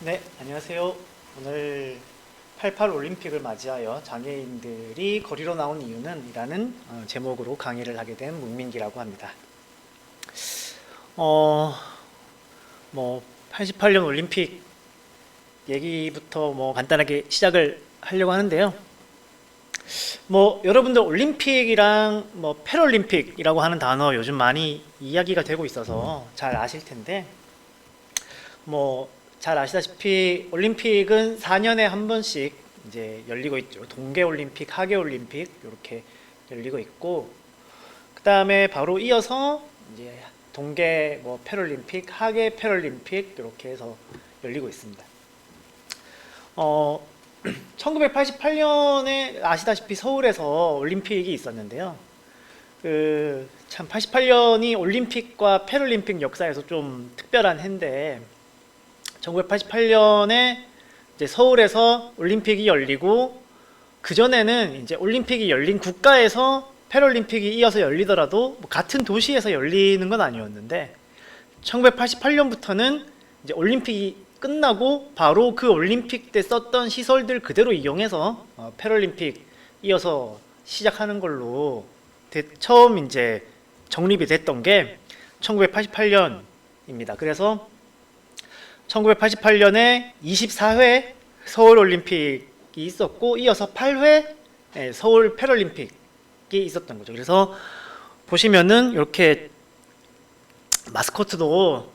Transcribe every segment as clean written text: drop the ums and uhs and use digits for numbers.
네, 안녕하세요. 오늘 88 올림픽을 맞이하여 장애인들이 거리로 나온 이유는 이라는 제목으로 강의를 하게 된 문민기라고 합니다. 어, 88년 올림픽 얘기부터 간단하게 시작을 하려고 하는데요. 여러분들 올림픽이랑 패럴림픽이라고 하는 단어 요즘 많이 이야기가 되고 있어서 잘 아실 텐데, 잘 아시다시피 올림픽은 4년에 한 번씩 이제 열리고 있죠. 동계올림픽, 하계올림픽 이렇게 열리고 있고, 그 다음에 바로 이어서 이제 동계 패럴림픽, 하계 패럴림픽 이렇게 해서 열리고 있습니다. 1988년에 아시다시피 서울에서 올림픽이 있었는데요. 참 88년이 올림픽과 패럴림픽 역사에서 좀 특별한 해인데, 1988년에 이제 서울에서 올림픽이 열리고, 그전에는 이제 올림픽이 열린 국가에서 패럴림픽이 이어서 열리더라도 같은 도시에서 열리는 건 아니었는데, 1988년부터는 이제 올림픽이 끝나고 바로 그 올림픽 때 썼던 시설들 그대로 이용해서 패럴림픽 이어서 시작하는 걸로 처음 이제 정립이 됐던 게 1988년입니다. 그래서 1988년에 24회 서울올림픽이 있었고, 이어서 8회 서울 패럴림픽이 있었던 거죠. 그래서 보시면은 이렇게 마스코트도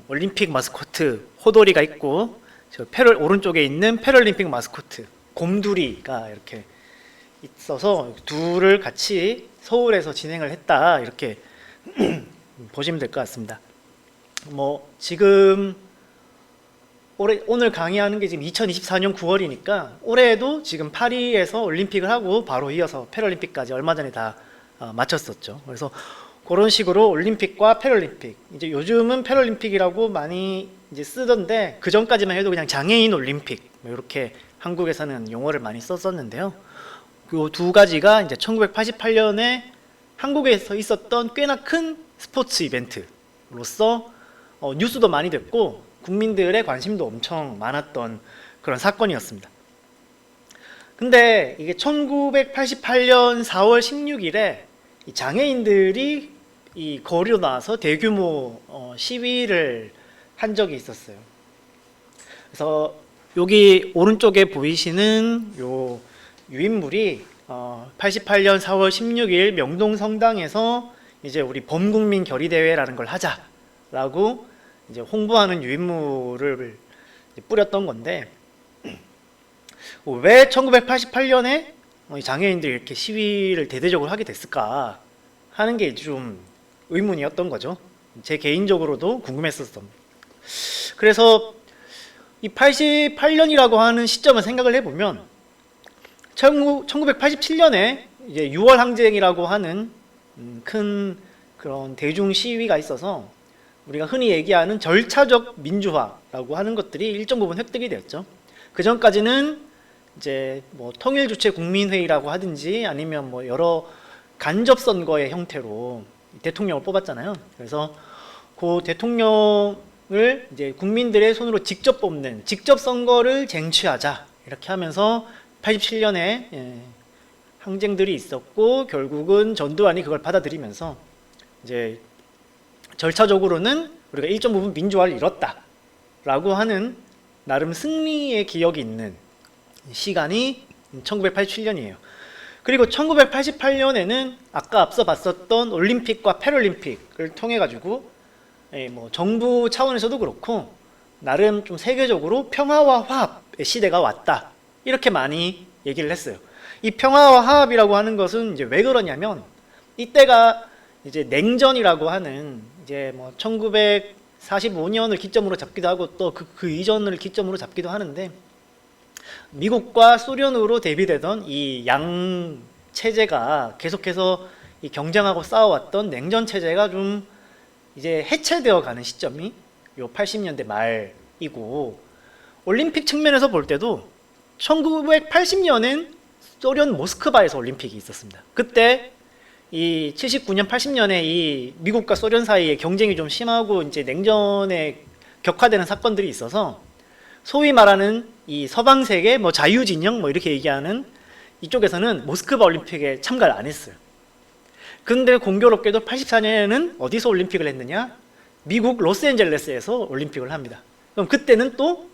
올림픽 마스코트 호돌이가 있고, 저 오른쪽에 있는 패럴림픽 마스코트 곰돌이가 이렇게 있어서 둘을 같이 서울에서 진행을 했다, 이렇게 보시면 될 것 같습니다. 지금 오늘 강의하는 게 지금 2024년 9월이니까 올해도 지금 파리에서 올림픽을 하고 바로 이어서 패럴림픽까지 얼마 전에 다 마쳤었죠. 그래서 그런 식으로 올림픽과 패럴림픽, 이제 요즘은 패럴림픽이라고 많이 이제 쓰던데, 그 전까지만 해도 그냥 장애인 올림픽 이렇게 한국에서는 용어를 많이 썼었는데요. 그 두 가지가 이제 1988년에 한국에서 있었던 꽤나 큰 스포츠 이벤트로서 뉴스도 많이 됐고 국민들의 관심도 엄청 많았던 그런 사건이었습니다. 근데 이게 1988년 4월 16일에 이 장애인들이 이 거리로 나와서 대규모 시위를 한 적이 있었어요. 그래서 여기 오른쪽에 보이시는 요 유인물이 88년 4월 16일 명동 성당에서 이제 우리 범국민 결의대회라는 걸 하자라고 이제 홍보하는 유인물을 뿌렸던 건데, 왜 1988년에 장애인들이 이렇게 시위를 대대적으로 하게 됐을까 하는 게 좀 의문이었던 거죠. 제 개인적으로도 궁금했었던. 그래서 이 88년이라고 하는 시점을 생각을 해보면 1987년에 이제 6월 항쟁이라고 하는 큰 그런 대중 시위가 있어서 우리가 흔히 얘기하는 절차적 민주화라고 하는 것들이 일정 부분 획득이 되었죠. 그 전까지는 이제 통일주체 국민회의라고 하든지 아니면 여러 간접 선거의 형태로 대통령을 뽑았잖아요. 그래서 그 대통령을 이제 국민들의 손으로 직접 뽑는 직접 선거를 쟁취하자, 이렇게 하면서 87년에 항쟁들이 있었고, 결국은 전두환이 그걸 받아들이면서 이제 절차적으로는 우리가 일정 부분 민주화를 이뤘다라고 하는 나름 승리의 기억이 있는 시간이 1987년이에요. 그리고 1988년에는 아까 앞서 봤었던 올림픽과 패럴림픽을 통해 가지고 정부 차원에서도 그렇고 나름 좀 세계적으로 평화와 화합의 시대가 왔다, 이렇게 많이 얘기를 했어요. 이 평화와 화합이라고 하는 것은 이제 왜 그러냐면, 이때가 이제 냉전이라고 하는 이제 1945년을 기점으로 잡기도 하고 또 그 이전을 기점으로 잡기도 하는데, 미국과 소련으로 대비되던 이 양 체제가 계속해서 이 경쟁하고 싸워왔던 냉전 체제가 좀 이제 해체되어 가는 시점이 요 80년대 말이고, 올림픽 측면에서 볼 때도 1980년엔 소련 모스크바에서 올림픽이 있었습니다. 그때 이 79년, 80년에 이 미국과 소련 사이에 경쟁이 좀 심하고 이제 냉전에 격화되는 사건들이 있어서 소위 말하는 이 서방 세계 뭐 자유진영 뭐 이렇게 얘기하는 이쪽에서는 모스크바 올림픽에 참가를 안 했어요. 근데 공교롭게도 84년에는 어디서 올림픽을 했느냐? 미국 로스앤젤레스에서 올림픽을 합니다. 그럼 그때는 또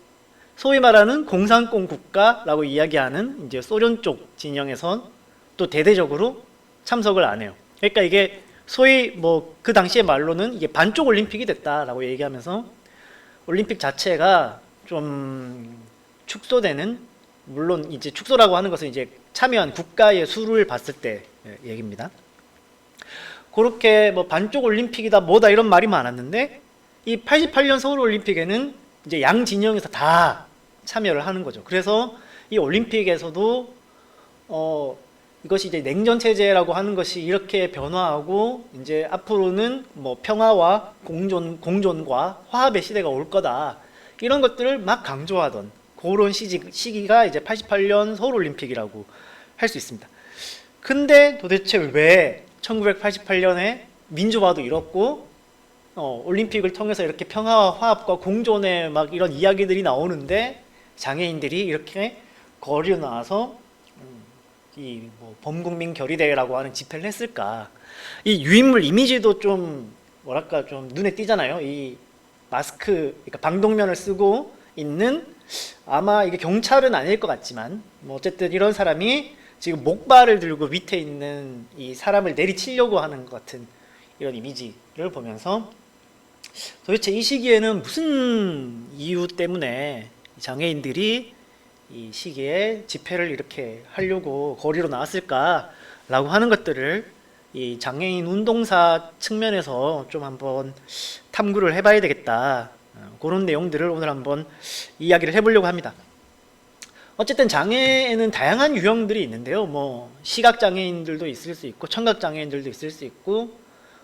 소위 말하는 공산권 국가라고 이야기하는 이제 소련 쪽 진영에서 또 대대적으로 참석을 안 해요. 그러니까 이게 소위 뭐 그 당시의 말로는 이게 반쪽 올림픽이 됐다라고 얘기하면서 올림픽 자체가 좀 축소되는, 물론 이제 축소라고 하는 것은 이제 참여한 국가의 수를 봤을 때 얘기입니다. 그렇게 뭐 반쪽 올림픽이다 뭐다 이런 말이 많았는데 이 88년 서울 올림픽에는 이제 양 진영에서 다 참여를 하는 거죠. 그래서 이 올림픽에서도 이것이 이제 냉전 체제라고 하는 것이 이렇게 변화하고 이제 앞으로는 뭐 평화와 공존과 화합의 시대가 올 거다, 이런 것들을 막 강조하던 그런 시기가 이제 88년 서울 올림픽이라고 할 수 있습니다. 근데 도대체 왜 1988년에 민주화도 이뤘고 올림픽을 통해서 이렇게 평화와 화합과 공존의 막 이런 이야기들이 나오는데 장애인들이 이렇게 거리로 나와서 이 뭐 범국민 결의대회라고 하는 집회를 했을까? 이 유인물 이미지도 좀 뭐랄까 좀 눈에 띄잖아요. 이 마스크, 그러니까 방독면을 쓰고 있는, 아마 이게 경찰은 아닐 것 같지만 뭐 어쨌든 이런 사람이 지금 목발을 들고 밑에 있는 이 사람을 내리치려고 하는 것 같은 이런 이미지를 보면서 도대체 이 시기에는 무슨 이유 때문에 장애인들이 이 시기에 집회를 이렇게 하려고 거리로 나왔을까라고 하는 것들을 이 장애인 운동사 측면에서 좀 한번 탐구를 해봐야 되겠다, 그런 내용들을 오늘 한번 이야기를 해보려고 합니다. 어쨌든 장애에는 다양한 유형들이 있는데요. 뭐 시각 장애인들도 있을 수 있고 청각 장애인들도 있을 수 있고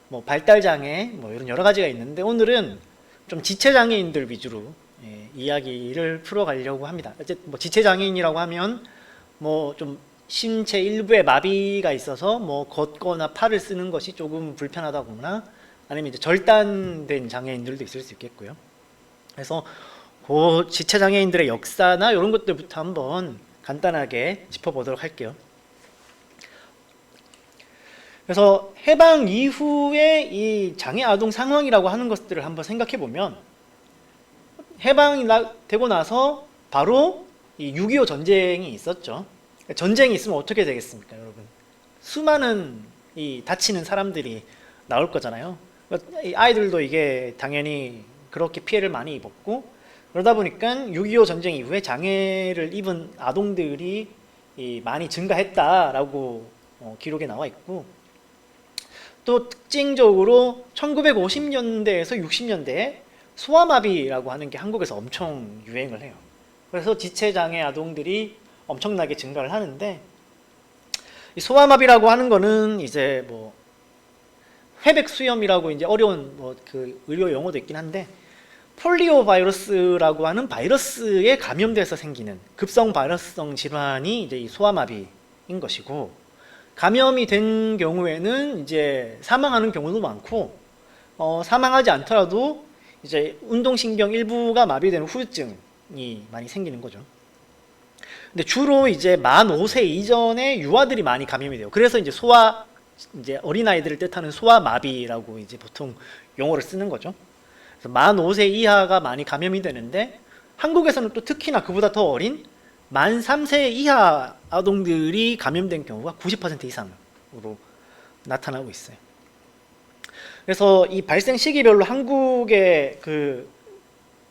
뭐 발달 장애 뭐 이런 여러 가지가 있는데 오늘은 좀 지체 장애인들 위주로 이야기를 풀어가려고 합니다. 어쨌든 뭐 지체 장애인이라고 하면 뭐 좀 신체 일부에 마비가 있어서 뭐 걷거나 팔을 쓰는 것이 조금 불편하다거나 아니면 이제 절단된 장애인들도 있을 수 있겠고요. 그래서 그 지체 장애인들의 역사나 이런 것들부터 한번 간단하게 짚어보도록 할게요. 그래서 해방 이후에 이 장애 아동 상황이라고 하는 것들을 한번 생각해 보면, 해방이 되고 나서 바로 이 6.25 전쟁이 있었죠. 전쟁이 있으면 어떻게 되겠습니까, 여러분? 수많은 이 다치는 사람들이 나올 거잖아요. 이 아이들도 이게 당연히 그렇게 피해를 많이 입었고, 그러다 보니까 6.25 전쟁 이후에 장애를 입은 아동들이 많이 증가했다라고 기록에 나와 있고, 또 특징적으로 1950년대에서 60년대에 소아마비라고 하는 게 한국에서 엄청 유행을 해요. 그래서 지체장애 아동들이 엄청나게 증가를 하는데, 이 소아마비라고 하는 거는 이제 뭐 회백수염이라고 이제 어려운 뭐 그 의료 용어도 있긴 한데, 폴리오 바이러스라고 하는 바이러스에 감염돼서 생기는 급성 바이러스성 질환이 이제 이 소아마비인 것이고, 감염이 된 경우에는 이제 사망하는 경우도 많고, 사망하지 않더라도 이제 운동신경 일부가 마비되는 후유증이 많이 생기는 거죠. 근데 주로 이제 만 5세 이전에 유아들이 많이 감염이 돼요. 그래서 이제 이제 어린아이들을 뜻하는 소아마비라고 이제 보통 용어를 쓰는 거죠. 그래서 만 5세 이하가 많이 감염이 되는데, 한국에서는 또 특히나 그보다 더 어린 만 3세 이하 아동들이 감염된 경우가 90% 이상으로 나타나고 있어요. 그래서 이 발생 시기별로 한국의 그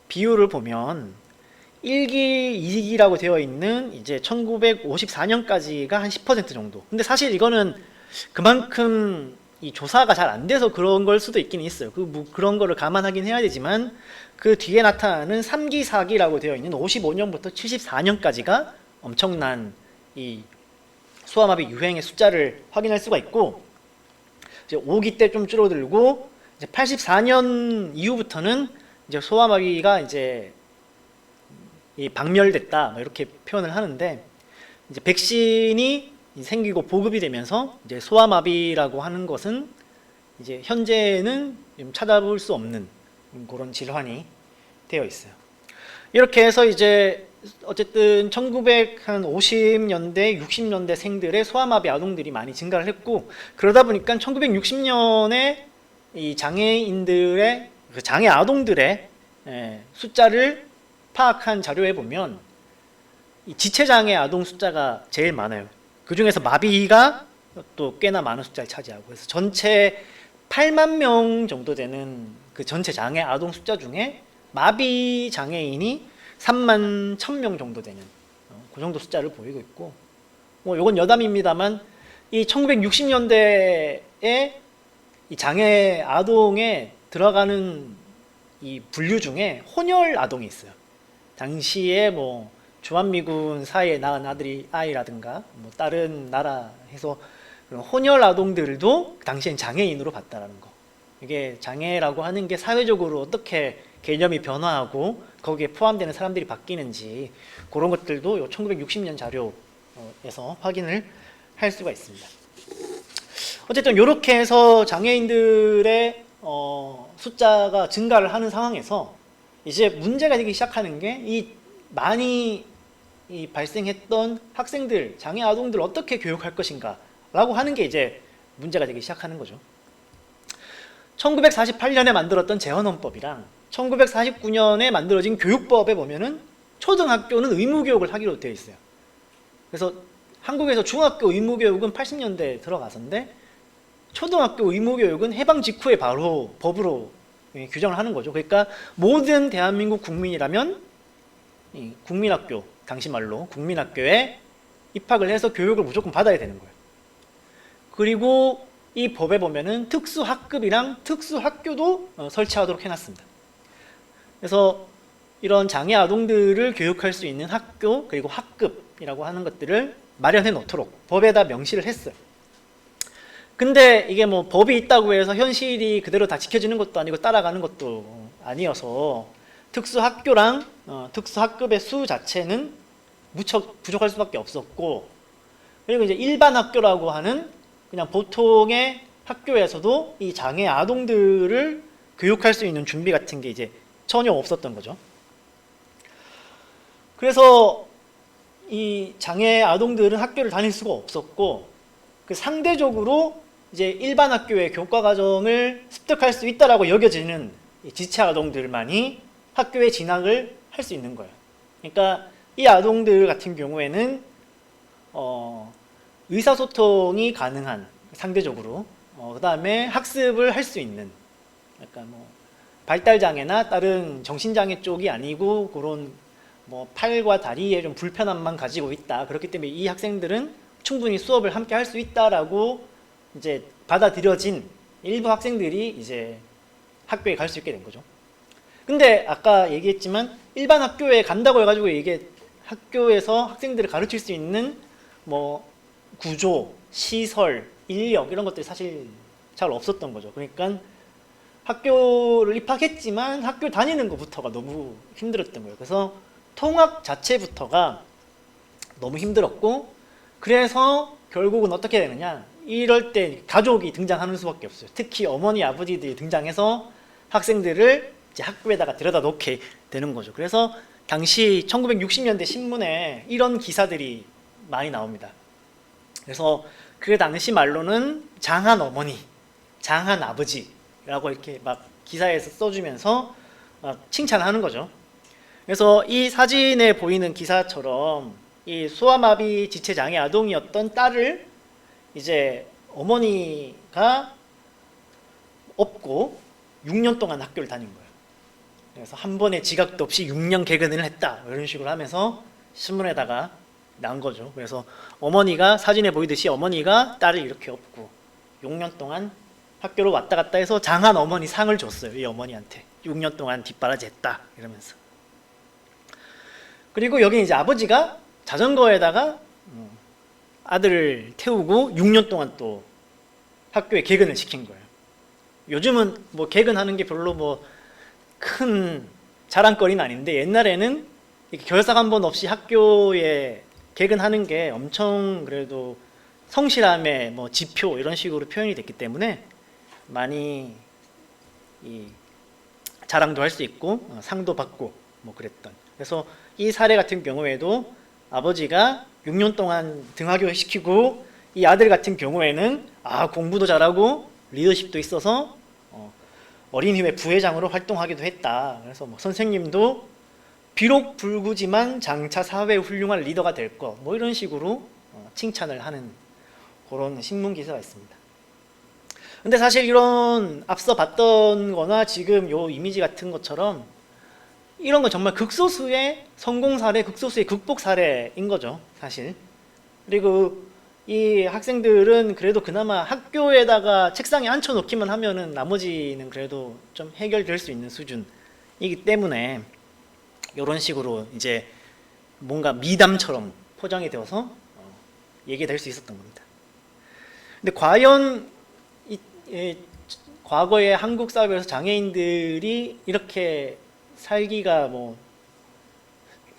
비율을 보면 1기, 2기라고 되어 있는 이제 1954년까지가 한 10% 정도. 근데 사실 이거는 그만큼 이 조사가 잘 안 돼서 그런 걸 수도 있긴 있어요. 뭐 그런 거를 감안하긴 해야 되지만, 그 뒤에 나타나는 3기, 4기라고 되어 있는 55년부터 74년까지가 엄청난 이 소아마비 유행의 숫자를 확인할 수가 있고, 이제 5기 때 좀 줄어들고, 이제 84년 이후부터는 이제 소아마비가 이제 박멸됐다 이렇게 표현을 하는데, 이제 백신이 생기고 보급이 되면서 이제 소아마비라고 하는 것은 이제 현재는 찾아볼 수 없는 그런 질환이 되어 있어요. 이렇게 해서 이제 어쨌든 1950년대, 60년대 생들의 소아마비 아동들이 많이 증가를 했고, 그러다 보니까 1960년에 이 장애인들의 그 장애 아동들의 숫자를 파악한 자료에 보면 이 지체장애 아동 숫자가 제일 많아요. 그 중에서 마비가 또 꽤나 많은 숫자를 차지하고, 그래서 전체 8만 명 정도 되는 그 전체 장애 아동 숫자 중에 마비 장애인이 3만 1,000명 정도 되는 그 정도 숫자를 보이고 있고, 뭐 요건 여담입니다만 이 1960년대에 이 장애 아동에 들어가는 이 분류 중에 혼혈 아동이 있어요. 당시에 뭐 주한미군 사이에 낳은 아이라든가 뭐 다른 나라 해서 혼혈 아동들도 당시엔 장애인으로 봤다라는 거. 이게 장애라고 하는 게 사회적으로 어떻게 개념이 변화하고 거기에 포함되는 사람들이 바뀌는지 그런 것들도 요 1960년 자료에서 확인을 할 수가 있습니다. 어쨌든 이렇게 해서 장애인들의 숫자가 증가를 하는 상황에서 이제 문제가 되기 시작하는 게 이 많이 발생했던 학생들, 장애 아동들을 어떻게 교육할 것인가 라고 하는 게 이제 문제가 되기 시작하는 거죠. 1948년에 만들었던 재헌헌법이랑 1949년에 만들어진 교육법에 보면은 초등학교는 의무교육을 하기로 되어 있어요. 그래서 한국에서 중학교 의무교육은 80년대에 들어가서인데 초등학교 의무교육은 해방 직후에 바로 법으로 규정을 하는 거죠. 그러니까 모든 대한민국 국민이라면 국민학교, 당시 말로 국민학교에 입학을 해서 교육을 무조건 받아야 되는 거예요. 그리고 이 법에 보면은 특수학급이랑 특수학교도 설치하도록 해놨습니다. 그래서 이런 장애 아동들을 교육할 수 있는 학교 그리고 학급이라고 하는 것들을 마련해 놓도록 법에다 명시를 했어요. 근데 이게 뭐 법이 있다고 해서 현실이 그대로 다 지켜지는 것도 아니고 따라가는 것도 아니어서 특수학교랑 특수학급의 수 자체는 무척 부족할 수밖에 없었고, 그리고 이제 일반 학교라고 하는 그냥 보통의 학교에서도 이 장애 아동들을 교육할 수 있는 준비 같은 게 이제 전혀 없었던 거죠. 그래서 이 장애 아동들은 학교를 다닐 수가 없었고, 그 상대적으로 이제 일반 학교의 교과 과정을 습득할 수 있다라고 여겨지는 지체 아동들만이 학교에 진학을 할 수 있는 거예요. 그러니까 이 아동들 같은 경우에는 의사소통이 가능한, 상대적으로 그 다음에 학습을 할 수 있는, 약간 뭐 발달장애나 다른 정신장애 쪽이 아니고 그런 뭐 팔과 다리에 좀 불편함만 가지고 있다. 그렇기 때문에 이 학생들은 충분히 수업을 함께 할 수 있다라고 이제 받아들여진 일부 학생들이 이제 학교에 갈 수 있게 된 거죠. 근데 아까 얘기했지만 일반 학교에 간다고 해가지고 이게 학교에서 학생들을 가르칠 수 있는 뭐 구조, 시설, 인력 이런 것들이 사실 잘 없었던 거죠. 그러니까 학교를 입학했지만 학교 다니는 것부터가 너무 힘들었던 거예요. 그래서 통학 자체부터가 너무 힘들었고, 그래서 결국은 어떻게 되느냐, 이럴 때 가족이 등장하는 수밖에 없어요. 특히 어머니, 아버지들이 등장해서 학생들을 이제 학교에다가 데려다 놓게 되는 거죠. 그래서 당시 1960년대 신문에 이런 기사들이 많이 나옵니다. 그래서 그 당시 말로는 장한 어머니, 장한 아버지라고 이렇게 막 기사에서 써주면서 막 칭찬하는 거죠. 그래서 이 사진에 보이는 기사처럼 이 소아마비 지체장애 아동이었던 딸을 이제 어머니가 없고 6년 동안 학교를 다닌 거예요. 그래서 한 번의 지각도 없이 6년 개근을 했다, 이런 식으로 하면서 신문에다가 난 거죠. 그래서 어머니가, 사진에 보이듯이 어머니가 딸을 이렇게 업고 6년 동안 학교로 왔다 갔다 해서 장한 어머니 상을 줬어요. 이 어머니한테 6년 동안 뒷바라지 했다 이러면서. 그리고 여기 이제 아버지가 자전거에다가 아들을 태우고 6년 동안 또 학교에 개근을 시킨 거예요. 요즘은 뭐 개근하는 게 별로 뭐 큰 자랑거리는 아닌데, 옛날에는 이렇게 결석 한 번 없이 학교에 개근하는 게 엄청 그래도 성실함의 뭐 지표 이런 식으로 표현이 됐기 때문에 많이 자랑도 할 수 있고 상도 받고 뭐 그랬던 그래서 이 사례 같은 경우에도 아버지가 6년 동안 등하교를 시키고 이 아들 같은 경우에는 공부도 잘하고 리더십도 있어서 어린이회 부회장으로 활동하기도 했다. 그래서 뭐 선생님도 비록 불구지만 장차 사회에 훌륭한 리더가 될 것, 뭐 이런 식으로 칭찬을 하는 그런 신문 기사가 있습니다. 근데 사실 이런 앞서 봤던 거나 지금 요 이미지 같은 것처럼 이런 건 정말 극소수의 성공 사례, 극소수의 극복 사례인 거죠, 사실. 그리고 이 학생들은 그래도 그나마 학교에다가 책상에 앉혀놓기만 하면은 나머지는 그래도 좀 해결될 수 있는 수준이기 때문에 이런 식으로 이제 뭔가 미담처럼 포장이 되어서 얘기될 수 있었던 겁니다. 근데 과연 과거의 한국 사회에서 장애인들이 이렇게 살기가 뭐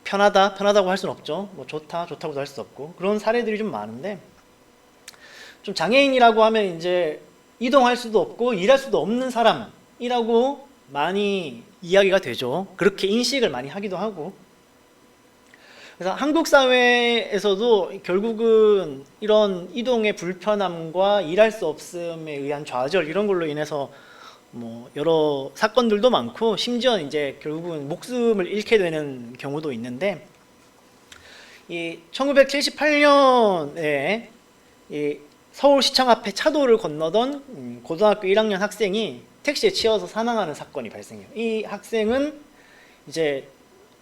편하다고 할 수는 없죠. 뭐 좋다고도 할 수 없고 그런 사례들이 좀 많은데, 좀 장애인이라고 하면 이제 이동할 수도 없고 일할 수도 없는 사람이라고 많이 이야기가 되죠. 그렇게 인식을 많이 하기도 하고. 그래서 한국 사회에서도 결국은 이런 이동의 불편함과 일할 수 없음에 의한 좌절, 이런 걸로 인해서 뭐 여러 사건들도 많고, 심지어 이제 결국은 목숨을 잃게 되는 경우도 있는데, 이 1978년에 이 서울시청 앞에 차도를 건너던 고등학교 1학년 학생이 택시에 치여서 사망하는 사건이 발생해요. 이 학생은 이제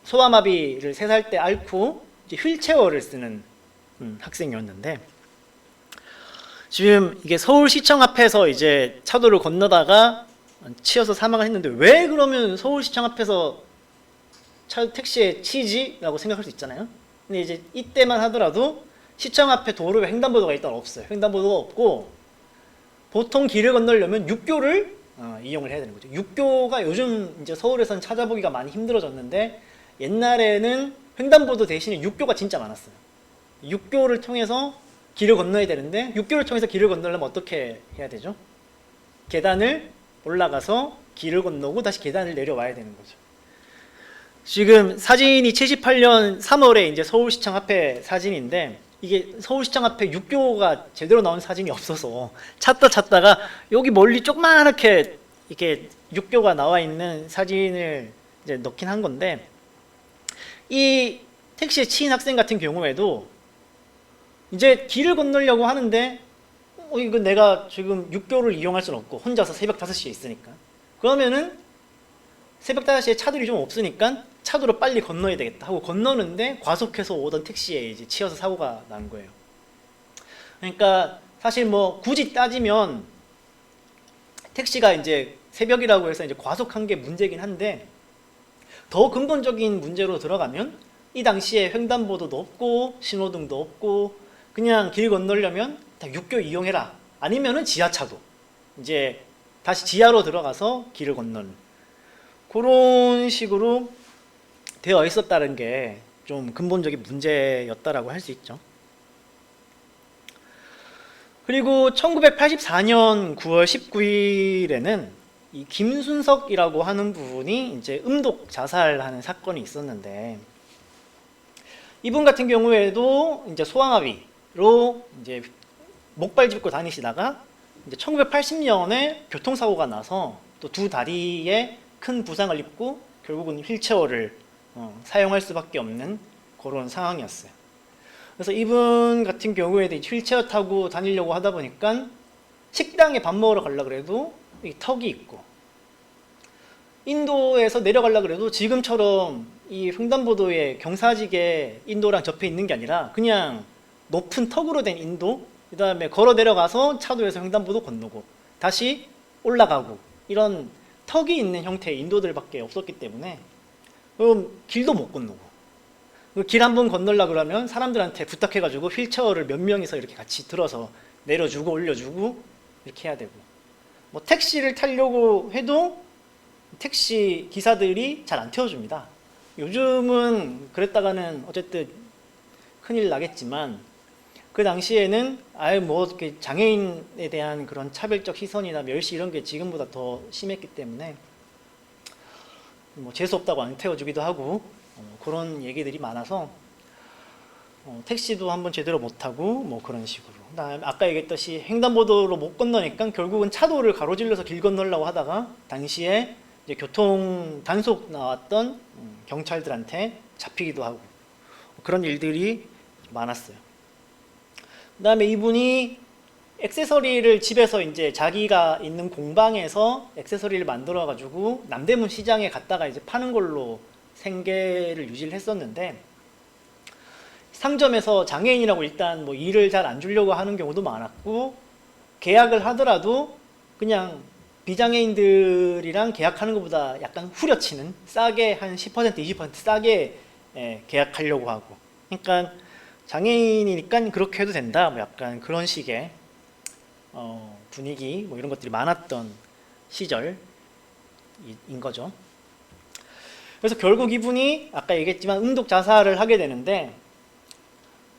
소아마비를 3살 때 앓고 이제 휠체어를 쓰는 학생이었는데, 지금 이게 서울시청 앞에서 이제 차도를 건너다가 치여서 사망을 했는데, 왜 그러면 서울시청 앞에서 택시에 치지? 라고 생각할 수 있잖아요. 근데 이제 이때만 하더라도 시청 앞에 도로에 횡단보도가 일단 없어요. 횡단보도가 없고, 보통 길을 건너려면 육교를 이용을 해야 되는 거죠. 육교가 요즘 이제 서울에서는 찾아보기가 많이 힘들어졌는데, 옛날에는 횡단보도 대신에 육교가 진짜 많았어요. 육교를 통해서 길을 건너야 되는데, 육교를 통해서 길을 건너려면 어떻게 해야 되죠? 계단을 올라가서 길을 건너고 다시 계단을 내려와야 되는 거죠. 지금 사진이 78년 3월에 이제 서울시청 앞에 사진인데, 이게 서울시청 앞에 육교가 제대로 나온 사진이 없어서 찾다가 여기 멀리 조그맣게 이렇게 육교가 나와 있는 사진을 이제 넣긴 한 건데, 이 택시에 치인 학생 같은 경우에도 이제 길을 건너려고 하는데, 이거 내가 지금 육교를 이용할 수는 없고 혼자서 새벽 5시에 있으니까, 그러면은 새벽 5시에 차들이 좀 없으니까 차도로 빨리 건너야 되겠다 하고 건너는데, 과속해서 오던 택시에 이제 치여서 사고가 난 거예요. 그러니까 사실 뭐 굳이 따지면 택시가 이제 새벽이라고 해서 이제 과속한 게 문제긴 한데, 더 근본적인 문제로 들어가면 이 당시에 횡단보도도 없고 신호등도 없고 그냥 길 건너려면 다 육교 이용해라, 아니면은 지하차도 이제 다시 지하로 들어가서 길을 건너는 그런 식으로 되어 있었다는 게 좀 근본적인 문제였다라고 할 수 있죠. 그리고 1984년 9월 19일에는 이 김순석이라고 하는 분이 이제 음독 자살하는 사건이 있었는데, 이분 같은 경우에도 이제 소아마비로 이제 목발 짚고 다니시다가 이제 1980년에 교통사고가 나서 또 두 다리에 큰 부상을 입고 결국은 휠체어를 사용할 수밖에 없는 그런 상황이었어요. 그래서 이분 같은 경우에도 휠체어 타고 다니려고 하다 보니까 식당에 밥 먹으러 가려고 그래도 이 턱이 있고, 인도에서 내려가려고 그래도 지금처럼 이 횡단보도에 경사지게 인도랑 접해 있는 게 아니라 그냥 높은 턱으로 된 인도, 그 다음에 걸어 내려가서 차도에서 횡단보도 건너고 다시 올라가고, 이런 턱이 있는 형태의 인도들밖에 없었기 때문에 그럼 길도 못 건너고, 길 한 번 건너려고 그러면 사람들한테 부탁해가지고 휠체어를 몇 명이서 이렇게 같이 들어서 내려주고 올려주고 이렇게 해야 되고, 뭐 택시를 타려고 해도 택시 기사들이 잘 안 태워줍니다. 요즘은 그랬다가는 어쨌든 큰일 나겠지만, 그 당시에는 아예 뭐 장애인에 대한 그런 차별적 시선이나 멸시 이런 게 지금보다 더 심했기 때문에 뭐 재수 없다고 안 태워주기도 하고 그런 얘기들이 많아서 택시도 한번 제대로 못 타고 뭐 그런 식으로. 그다음에 아까 얘기했듯이 횡단보도로 못 건너니까 결국은 차도를 가로질러서 길 건너려고 하다가 당시에 이제 교통 단속 나왔던 경찰들한테 잡히기도 하고 그런 일들이 많았어요. 그다음에 이분이 액세서리를 집에서 이제 자기가 있는 공방에서 액세서리를 만들어 가지고 남대문 시장에 갔다가 이제 파는 걸로 생계를 유지를 했었는데, 상점에서 장애인이라고 일단 뭐 일을 잘 안 주려고 하는 경우도 많았고, 계약을 하더라도 그냥 비장애인들이랑 계약하는 것보다 약간 후려치는, 싸게 한 10% 20% 싸게 계약하려고 하고, 그러니까 장애인이니까 그렇게 해도 된다 뭐 약간 그런 식의 분위기 뭐 이런 것들이 많았던 시절인 거죠. 그래서 결국 이분이 아까 얘기했지만 음독 자살을 하게 되는데,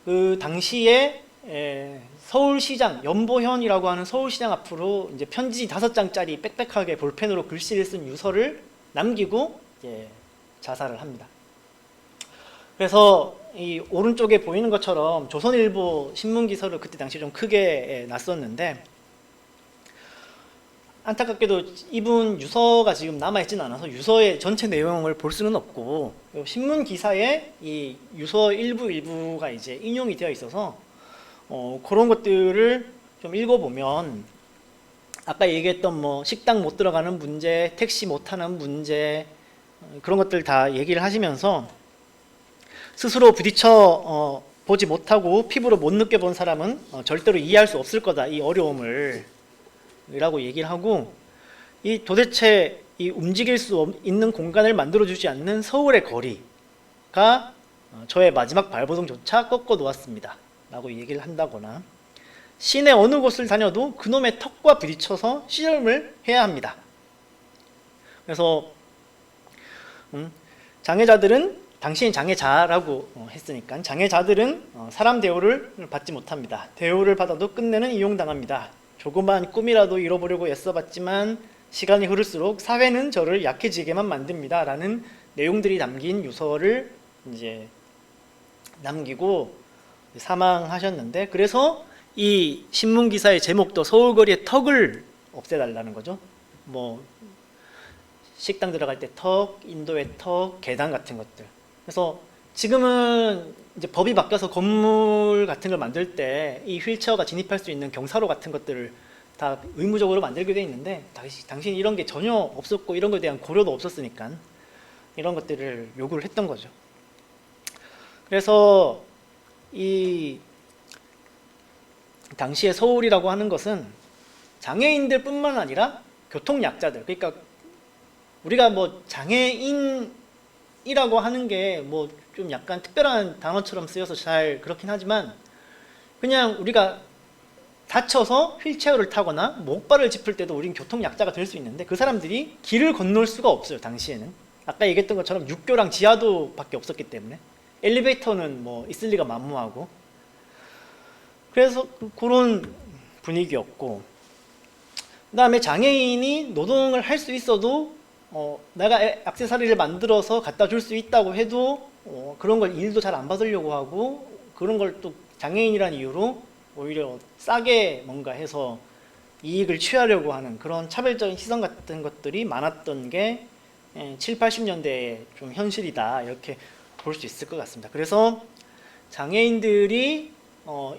그 당시에 서울시장 연보현이라고 하는 서울시장 앞으로 이제 편지 5장짜리 빽빽하게 볼펜으로 글씨를 쓴 유서를 남기고 이제 자살을 합니다. 그래서 이 오른쪽에 보이는 것처럼 조선일보 신문 기사를 그때 당시 좀 크게 났었는데, 안타깝게도 이분 유서가 지금 남아있진 않아서 유서의 전체 내용을 볼 수는 없고, 신문 기사에 이 유서 일부가 이제 인용이 되어 있어서 그런 것들을 좀 읽어보면, 아까 얘기했던 뭐 식당 못 들어가는 문제, 택시 못 타는 문제, 그런 것들 다 얘기를 하시면서 스스로 부딪혀 보지 못하고 피부로 못 느껴본 사람은 절대로 이해할 수 없을 거다, 이 어려움을 이라고 얘기를 하고, 이 도대체 이 움직일 수 있는 공간을 만들어주지 않는 서울의 거리가 저의 마지막 발버둥조차 꺾어 놓았습니다 라고 얘기를 한다거나, 시내 어느 곳을 다녀도 그놈의 턱과 부딪혀서 씨름을 해야 합니다. 그래서 장애자들은, 당신이 장애자라고 했으니까 장애자들은 사람 대우를 받지 못합니다. 대우를 받아도 끝내는 이용당합니다. 조그만 꿈이라도 이뤄보려고 애써봤지만 시간이 흐를수록 사회는 저를 약해지게만 만듭니다 라는 내용들이 담긴 유서를 이제 남기고 사망하셨는데, 그래서 이 신문 기사의 제목도 서울거리의 턱을 없애달라는 거죠. 뭐 식당 들어갈 때 턱, 인도의 턱, 계단 같은 것들. 그래서 지금은 이제 법이 바뀌어서 건물 같은 걸 만들 때 이 휠체어가 진입할 수 있는 경사로 같은 것들을 다 의무적으로 만들게 돼 있는데, 당시 이런 게 전혀 없었고 이런 것에 대한 고려도 없었으니까 이런 것들을 요구를 했던 거죠. 그래서 이 당시에 서울이라고 하는 것은 장애인들 뿐만 아니라 교통약자들, 그러니까 우리가 뭐 장애인이라고 하는 게 뭐 좀 약간 특별한 단어처럼 쓰여서 잘 그렇긴 하지만, 그냥 우리가 다쳐서 휠체어를 타거나 목발을 짚을 때도 우린 교통약자가 될 수 있는데, 그 사람들이 길을 건널 수가 없어요. 당시에는 아까 얘기했던 것처럼 육교랑 지하도밖에 없었기 때문에 엘리베이터는 뭐 있을 리가 만무하고, 그래서 그런 분위기였고, 그 다음에 장애인이 노동을 할 수 있어도 내가 액세서리를 만들어서 갖다 줄 수 있다고 해도 그런 걸 일도 잘 안 받으려고 하고, 그런 걸 또 장애인이라는 이유로 오히려 싸게 뭔가 해서 이익을 취하려고 하는 그런 차별적인 시선 같은 것들이 많았던 게 7, 80년대의 좀 현실이다, 이렇게 볼 수 있을 것 같습니다. 그래서 장애인들이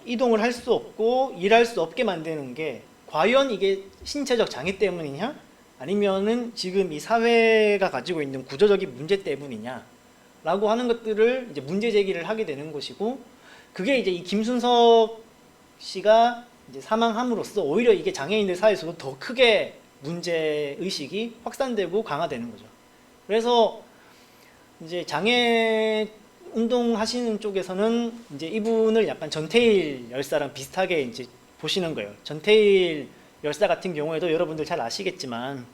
이동을 할 수 없고 일할 수 없게 만드는 게 과연 이게 신체적 장애 때문이냐, 아니면은 지금 이 사회가 가지고 있는 구조적인 문제 때문이냐 라고 하는 것들을 이제 문제 제기를 하게 되는 것이고, 그게 이제 이 김순석 씨가 이제 사망함으로써 오히려 이게 장애인들 사이에서도 더 크게 문제 의식이 확산되고 강화되는 거죠. 그래서 이제 장애 운동 하시는 쪽에서는 이제 이분을 약간 전태일 열사랑 비슷하게 이제 보시는 거예요. 전태일 열사 같은 경우에도 여러분들 잘 아시겠지만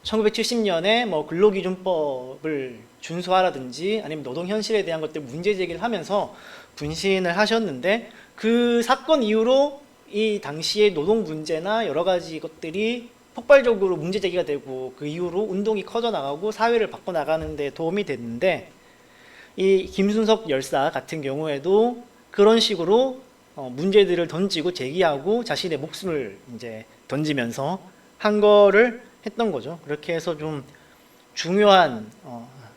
1970년에 뭐 근로기준법을 준수하라든지 아니면 노동 현실에 대한 것들 문제 제기를 하면서 분신을 하셨는데, 그 사건 이후로 이 당시의 노동 문제나 여러 가지 것들이 폭발적으로 문제 제기가 되고, 그 이후로 운동이 커져 나가고 사회를 바꿔 나가는 데 도움이 됐는데, 이 김순석 열사 같은 경우에도 그런 식으로 문제들을 던지고 제기하고 자신의 목숨을 이제 던지면서 한 거를 했던 거죠. 그렇게 해서 좀 중요한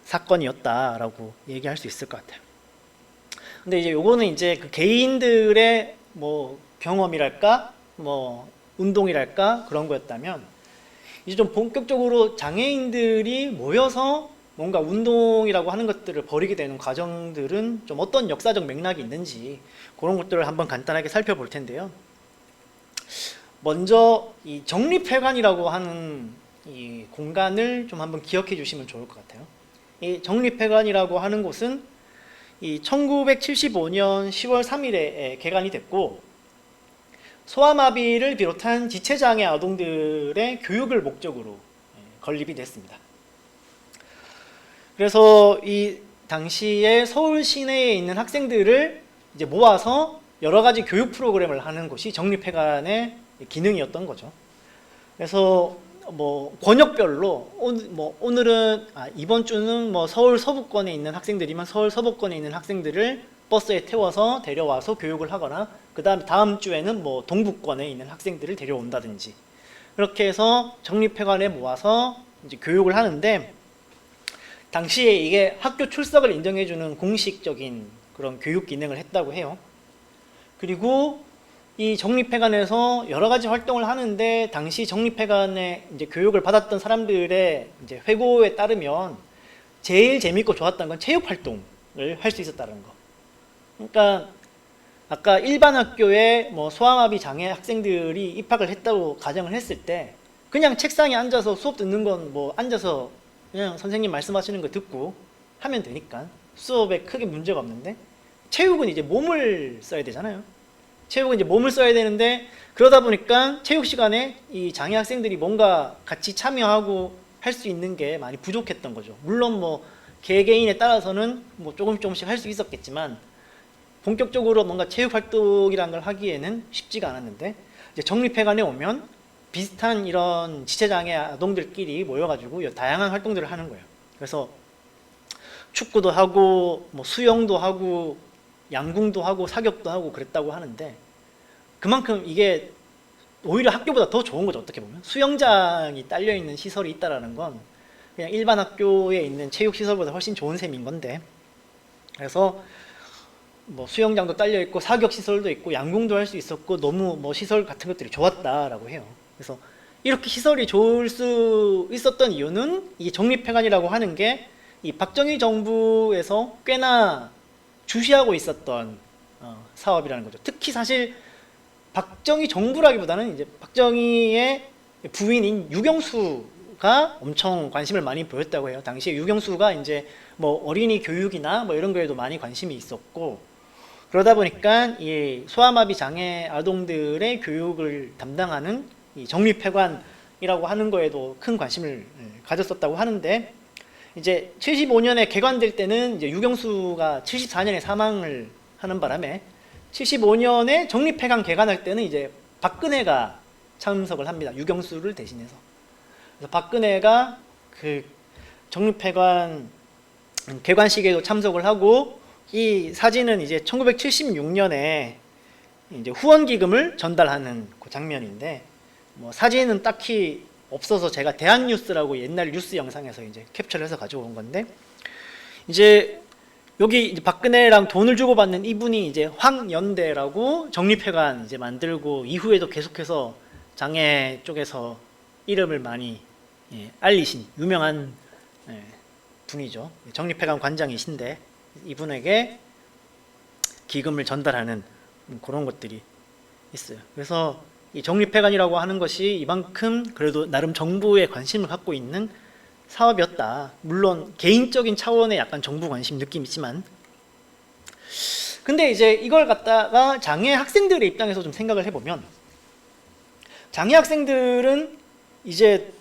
사건이었다라고 얘기할 수 있을 것 같아요. 근데 이제 요거는 이제 그 개인들의 뭐 경험이랄까, 뭐 운동이랄까 그런 거였다면, 이제 좀 본격적으로 장애인들이 모여서 뭔가 운동이라고 하는 것들을 벌이게 되는 과정들은 좀 어떤 역사적 맥락이 있는지 그런 것들을 한번 간단하게 살펴볼 텐데요. 먼저 이 정립회관이라고 하는 이 공간을 좀 한번 기억해 주시면 좋을 것 같아요. 이 정립회관이라고 하는 곳은 이 1975년 10월 3일에 개관이 됐고, 소아마비를 비롯한 지체장애 아동들의 교육을 목적으로 건립이 됐습니다. 그래서 이 당시에 서울 시내에 있는 학생들을 이제 모아서 여러 가지 교육 프로그램을 하는 곳이 정립회관의 기능이었던 거죠. 그래서 뭐 권역별로 오늘은 이번 주는 뭐 서울 서부권에 있는 학생들이면 서울 서부권에 있는 학생들을 버스에 태워서 데려와서 교육을 하거나, 다음 주에는 뭐 동부권에 있는 학생들을 데려온다든지, 그렇게 해서 정립회관에 모아서 이제 교육을 하는데, 당시에 이게 학교 출석을 인정해주는 공식적인 그런 교육 기능을 했다고 해요. 그리고 이 정립회관에서 여러 가지 활동을 하는데, 당시 정립회관에 이제 교육을 받았던 사람들의 이제 회고에 따르면 제일 재밌고 좋았던 건 체육 활동을 할 수 있었다는 거. 그러니까 아까 일반 학교에 뭐 소아마비 장애 학생들이 입학을 했다고 가정을 했을 때, 그냥 책상에 앉아서 수업 듣는 건 뭐 앉아서 그냥 선생님 말씀하시는 거 듣고 하면 되니까 수업에 크게 문제가 없는데, 체육은 이제 몸을 써야 되잖아요. 체육은 이제 몸을 써야 되는데, 그러다 보니까 체육 시간에 이 장애 학생들이 뭔가 같이 참여하고 할 수 있는 게 많이 부족했던 거죠. 물론 뭐 개개인에 따라서는 뭐 조금씩 할 수 있었겠지만, 본격적으로 뭔가 체육 활동이라는 걸 하기에는 쉽지가 않았는데, 이제 정립회관에 오면 비슷한 이런 지체장애 아동들끼리 모여가지고 다양한 활동들을 하는 거예요. 그래서 축구도 하고 뭐 수영도 하고 양궁도 하고 사격도 하고 그랬다고 하는데, 그만큼 이게 오히려 학교보다 더 좋은 거죠. 어떻게 보면 수영장이 딸려 있는 시설이 있다라는 건 그냥 일반 학교에 있는 체육 시설보다 훨씬 좋은 셈인 건데, 그래서 뭐 수영장도 딸려 있고 사격 시설도 있고 양궁도 할 수 있었고 너무 뭐 시설 같은 것들이 좋았다라고 해요. 그래서 이렇게 시설이 좋을 수 있었던 이유는 이 정립회관이라고 하는 게 이 박정희 정부에서 꽤나 주시하고 있었던 사업이라는 거죠. 특히 사실 박정희 정부라기보다는 이제 박정희의 부인인 유경수가 엄청 관심을 많이 보였다고 해요. 당시에 유경수가 이제 뭐 어린이 교육이나 뭐 이런 거에도 많이 관심이 있었고, 그러다 보니까 이 소아마비 장애 아동들의 교육을 담당하는 이 정립회관이라고 하는 거에도 큰 관심을 가졌었다고 하는데, 이제 75년에 개관될 때는 이제 유경수가 74년에 사망을 하는 바람에 75년에 정립회관 개관할 때는 이제 박근혜가 참석을 합니다. 유경수를 대신해서. 그래서 박근혜가 그 정립회관 개관식에도 참석을 하고, 이 사진은 이제 1976년에 이제 후원기금을 전달하는 그 장면인데, 뭐 사진은 딱히 없어서 제가 대한뉴스라고 옛날 뉴스 영상에서 이제 캡처를 해서 가져온 건데, 이제 여기 이제 박근혜랑 돈을 주고받는 이분이 이제 황연대라고 정립회관 이제 만들고 이후에도 계속해서 장애 쪽에서 이름을 많이 알리신 유명한 분이죠. 정립회관 관장이신데, 이분에게 기금을 전달하는 그런 것들이 있어요. 그래서 이 정립회관이라고 하는 것이 이만큼 그래도 나름 정부에 관심을 갖고 있는 사업이었다. 물론 개인적인 차원의 약간 정부 관심 느낌이 있지만, 근데 이제 이걸 갖다가 장애 학생들의 입장에서 좀 생각을 해보면, 장애 학생들은 이제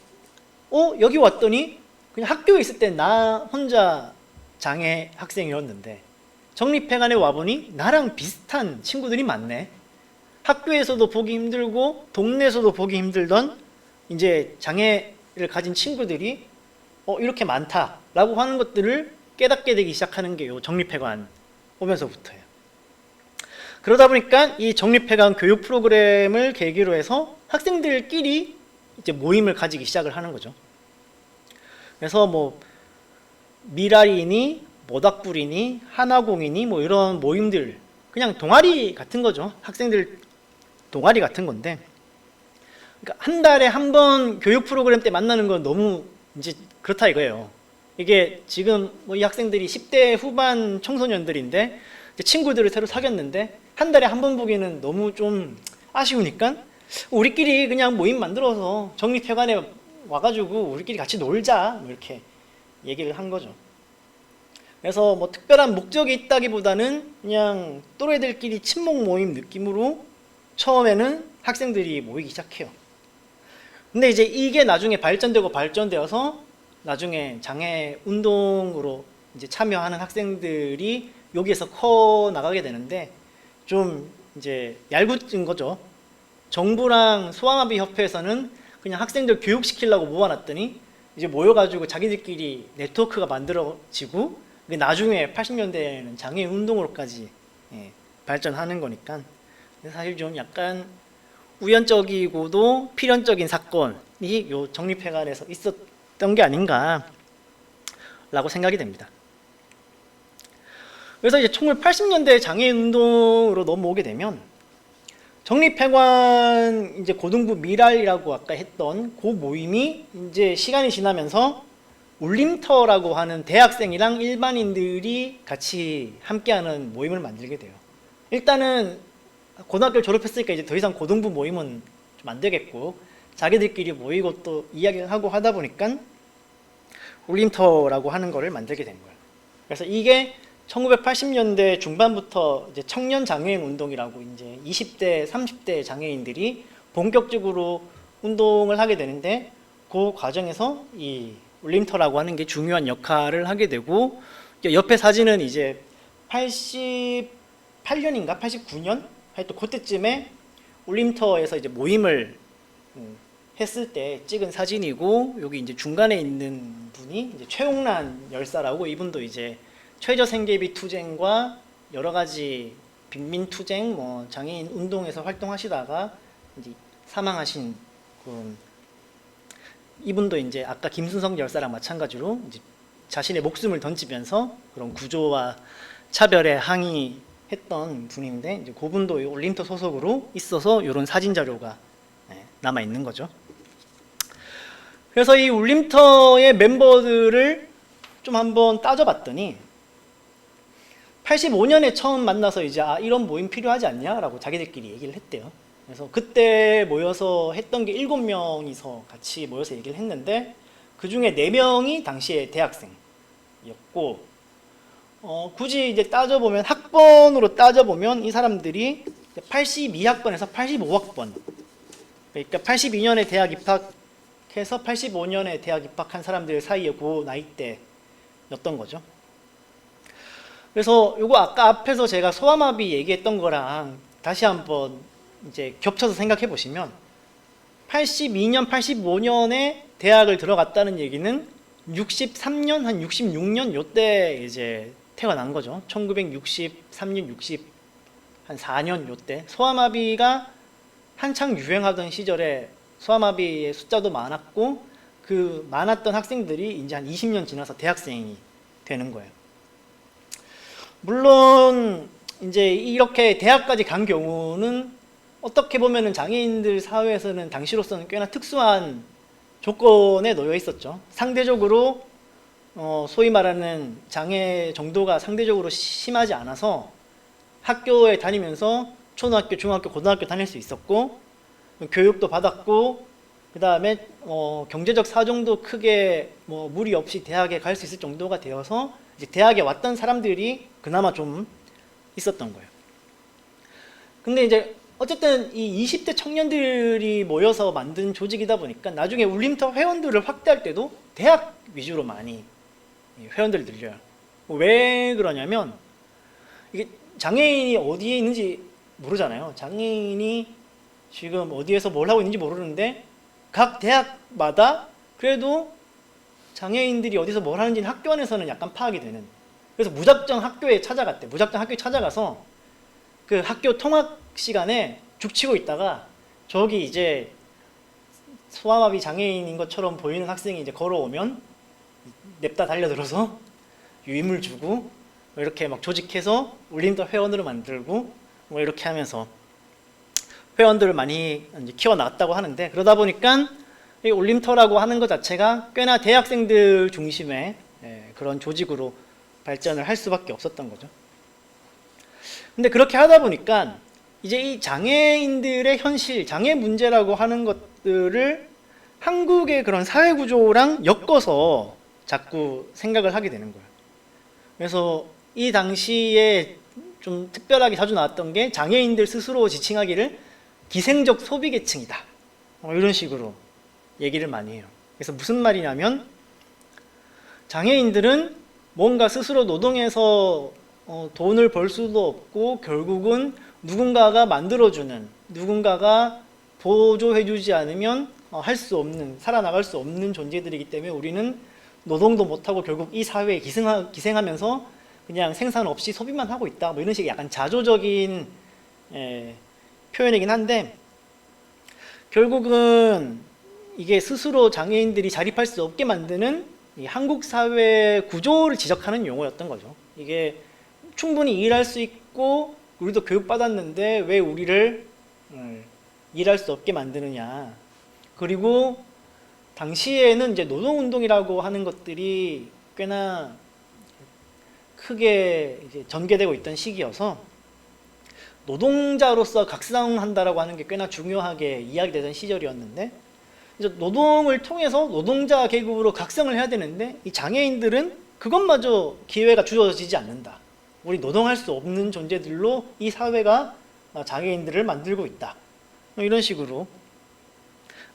여기 왔더니 그냥 학교에 있을 때 나 혼자 장애 학생이었는데 정립회관에 와보니 나랑 비슷한 친구들이 많네. 학교에서도 보기 힘들고 동네에서도 보기 힘들던 이제 장애를 가진 친구들이 이렇게 많다라고 하는 것들을 깨닫게 되기 시작하는 게 요 정립회관 오면서부터예요. 그러다 보니까 이 정립회관 교육 프로그램을 계기로 해서 학생들끼리 이제 모임을 가지기 시작을 하는 거죠. 그래서 뭐 미랄이니 모닥불이니 하나공이니 뭐 이런 모임들, 그냥 동아리 같은 거죠. 학생들 동아리 같은 건데, 그러니까 한 달에 한 번 교육 프로그램 때 만나는 건 너무 이제 그렇다 이거예요. 이게 지금 뭐 이 학생들이 10대 후반 청소년들인데 이제 친구들을 새로 사귀었는데 한 달에 한 번 보기는 너무 좀 아쉬우니까 우리끼리 그냥 모임 만들어서 정립회관에 와가지고 우리끼리 같이 놀자, 뭐 이렇게 얘기를 한 거죠. 그래서 뭐 특별한 목적이 있다기보다는 그냥 또래들끼리 친목 모임 느낌으로 처음에는 학생들이 모이기 시작해요. 근데 이제 이게 나중에 발전되고 발전되어서 나중에 장애 운동으로 이제 참여하는 학생들이 여기에서 커 나가게 되는데, 좀 이제 얄궂은 거죠. 정부랑 소아마비 협회에서는 그냥 학생들 교육시키려고 모아놨더니 이제 모여가지고 자기들끼리 네트워크가 만들어지고, 나중에 80년대에는 장애 운동으로까지 발전하는 거니까 사실 좀 약간 우연적이고도 필연적인 사건이 요 정립회관에서 있었던 게 아닌가라고 생각이 됩니다. 그래서 이제 1980년대 장애 운동으로 넘어오게 되면 정립회관 이제 고등부 미랄이라고 아까 했던 그 모임이 이제 시간이 지나면서 울림터라고 하는 대학생이랑 일반인들이 같이 함께하는 모임을 만들게 돼요. 일단은 고등학교를 졸업했으니까 이제 더 이상 고등부 모임은 좀 안 되겠고 자기들끼리 모이고 또 이야기를 하고 하다 보니까 울림터라고 하는 거를 만들게 된 거예요. 그래서 이게 1980년대 중반부터 이제 청년 장애인 운동이라고 이제 20대, 30대 장애인들이 본격적으로 운동을 하게 되는데, 그 과정에서 이 울림터라고 하는 게 중요한 역할을 하게 되고, 옆에 사진은 이제 88년인가 89년 하여튼 그때쯤에 울림터에서 이제 모임을 했을 때 찍은 사진이고, 여기 이제 중간에 있는 분이 이제 최홍란 열사라고, 이분도 이제 최저생계비 투쟁과 여러 가지 빈민투쟁, 뭐 장애인 운동에서 활동하시다가 이제 사망하신 이분도 이제 아까 김순성 열사랑 마찬가지로 이제 자신의 목숨을 던지면서 그런 구조와 차별에 항의했던 분인데, 이제 그분도 울림터 소속으로 있어서 이런 사진 자료가 남아 있는 거죠. 그래서 이 울림터의 멤버들을 좀 한번 따져봤더니 85년에 처음 만나서 이제 이런 모임 필요하지 않냐라고 자기들끼리 얘기를 했대요. 그래서 그때 모여서 했던 게 7명이서 같이 모여서 얘기를 했는데, 그 중에 4명이 당시에 대학생이었고, 굳이 이제 따져보면 학번으로 따져보면 이 사람들이 82학번에서 85학번, 그러니까 82년에 대학 입학해서 85년에 대학 입학한 사람들 사이에 그 나이대였던 거죠. 그래서 요거 아까 앞에서 제가 소아마비 얘기했던 거랑 다시 한번 이제 겹쳐서 생각해 보시면 82년, 85년에 대학을 들어갔다는 얘기는 63년, 한 66년 요때 이제 태어난 거죠. 1963년, 한 4년 요때 소아마비가 한창 유행하던 시절에 소아마비의 숫자도 많았고, 그 많았던 학생들이 이제 한 20년 지나서 대학생이 되는 거예요. 물론 이제 이렇게 대학까지 간 경우는 어떻게 보면은 장애인들 사회에서는 당시로서는 꽤나 특수한 조건에 놓여 있었죠. 상대적으로 소위 말하는 장애 정도가 상대적으로 심하지 않아서 학교에 다니면서 초등학교, 중학교, 고등학교 다닐 수 있었고, 교육도 받았고, 그 다음에 경제적 사정도 크게 뭐 무리 없이 대학에 갈 수 있을 정도가 되어서 이제 대학에 왔던 사람들이 그나마 좀 있었던 거예요. 근데 이제 어쨌든 이 20대 청년들이 모여서 만든 조직이다 보니까 나중에 울림터 회원들을 확대할 때도 대학 위주로 많이 회원들을 늘려요. 왜 그러냐면 이게 장애인이 어디에 있는지 모르잖아요. 장애인이 지금 어디에서 뭘 하고 있는지 모르는데 각 대학마다 그래도 장애인들이 어디서 뭘 하는지는 학교 안에서는 약간 파악이 되는 그래서 무작정 학교에 찾아갔대. 무작정 학교에 찾아가서 그 학교 통학 시간에 죽치고 있다가 저기 이제 소아마비 장애인인 것처럼 보이는 학생이 이제 걸어오면 냅다 달려들어서 유인물 주고 뭐 이렇게 막 조직해서 울림터 회원으로 만들고 뭐 이렇게 하면서 회원들을 많이 이제 키워나갔다고 하는데, 그러다 보니까 이 울림터라고 하는 것 자체가 꽤나 대학생들 중심의 그런 조직으로 발전을 할 수밖에 없었던 거죠. 근데 그렇게 하다 보니까 이제 이 장애인들의 현실, 장애 문제라고 하는 것들을 한국의 그런 사회 구조랑 엮어서 자꾸 생각을 하게 되는 거예요. 그래서 이 당시에 좀 특별하게 자주 나왔던 게 장애인들 스스로 지칭하기를 기생적 소비 계층이다. 이런 식으로 얘기를 많이 해요. 그래서 무슨 말이냐면 장애인들은 뭔가 스스로 노동해서 돈을 벌 수도 없고 결국은 누군가가 만들어주는, 누군가가 보조해주지 않으면 할 수 없는, 살아나갈 수 없는 존재들이기 때문에 우리는 노동도 못하고 결국 이 사회에 기생하면서 그냥 생산 없이 소비만 하고 있다. 뭐 이런 식의 약간 자조적인 표현이긴 한데, 결국은 이게 스스로 장애인들이 자립할 수 없게 만드는 이 한국 사회 구조를 지적하는 용어였던 거죠. 이게 충분히 일할 수 있고 우리도 교육받았는데 왜 우리를 일할 수 없게 만드느냐. 그리고 당시에는 이제 노동운동이라고 하는 것들이 꽤나 크게 이제 전개되고 있던 시기여서 노동자로서 각성한다라고 하는 게 꽤나 중요하게 이야기되던 시절이었는데, 이제 노동을 통해서 노동자 계급으로 각성을 해야 되는데 이 장애인들은 그것마저 기회가 주어지지 않는다. 우리 노동할 수 없는 존재들로 이 사회가 장애인들을 만들고 있다. 이런 식으로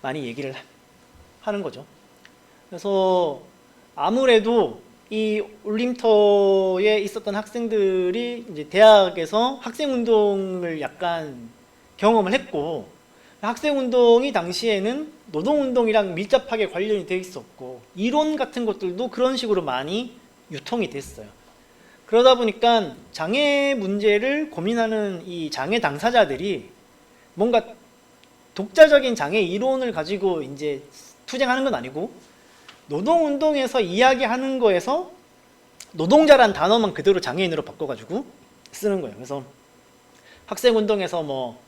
많이 얘기를 하는 거죠. 그래서 아무래도 이 울림터에 있었던 학생들이 이제 대학에서 학생운동을 약간 경험을 했고, 학생운동이 당시에는 노동운동이랑 밀접하게 관련이 되어 있었고 이론 같은 것들도 그런 식으로 많이 유통이 됐어요. 그러다 보니까 장애 문제를 고민하는 이 장애 당사자들이 뭔가 독자적인 장애 이론을 가지고 이제 투쟁하는 건 아니고 노동운동에서 이야기하는 거에서 노동자란 단어만 그대로 장애인으로 바꿔가지고 쓰는 거예요. 그래서 학생운동에서 뭐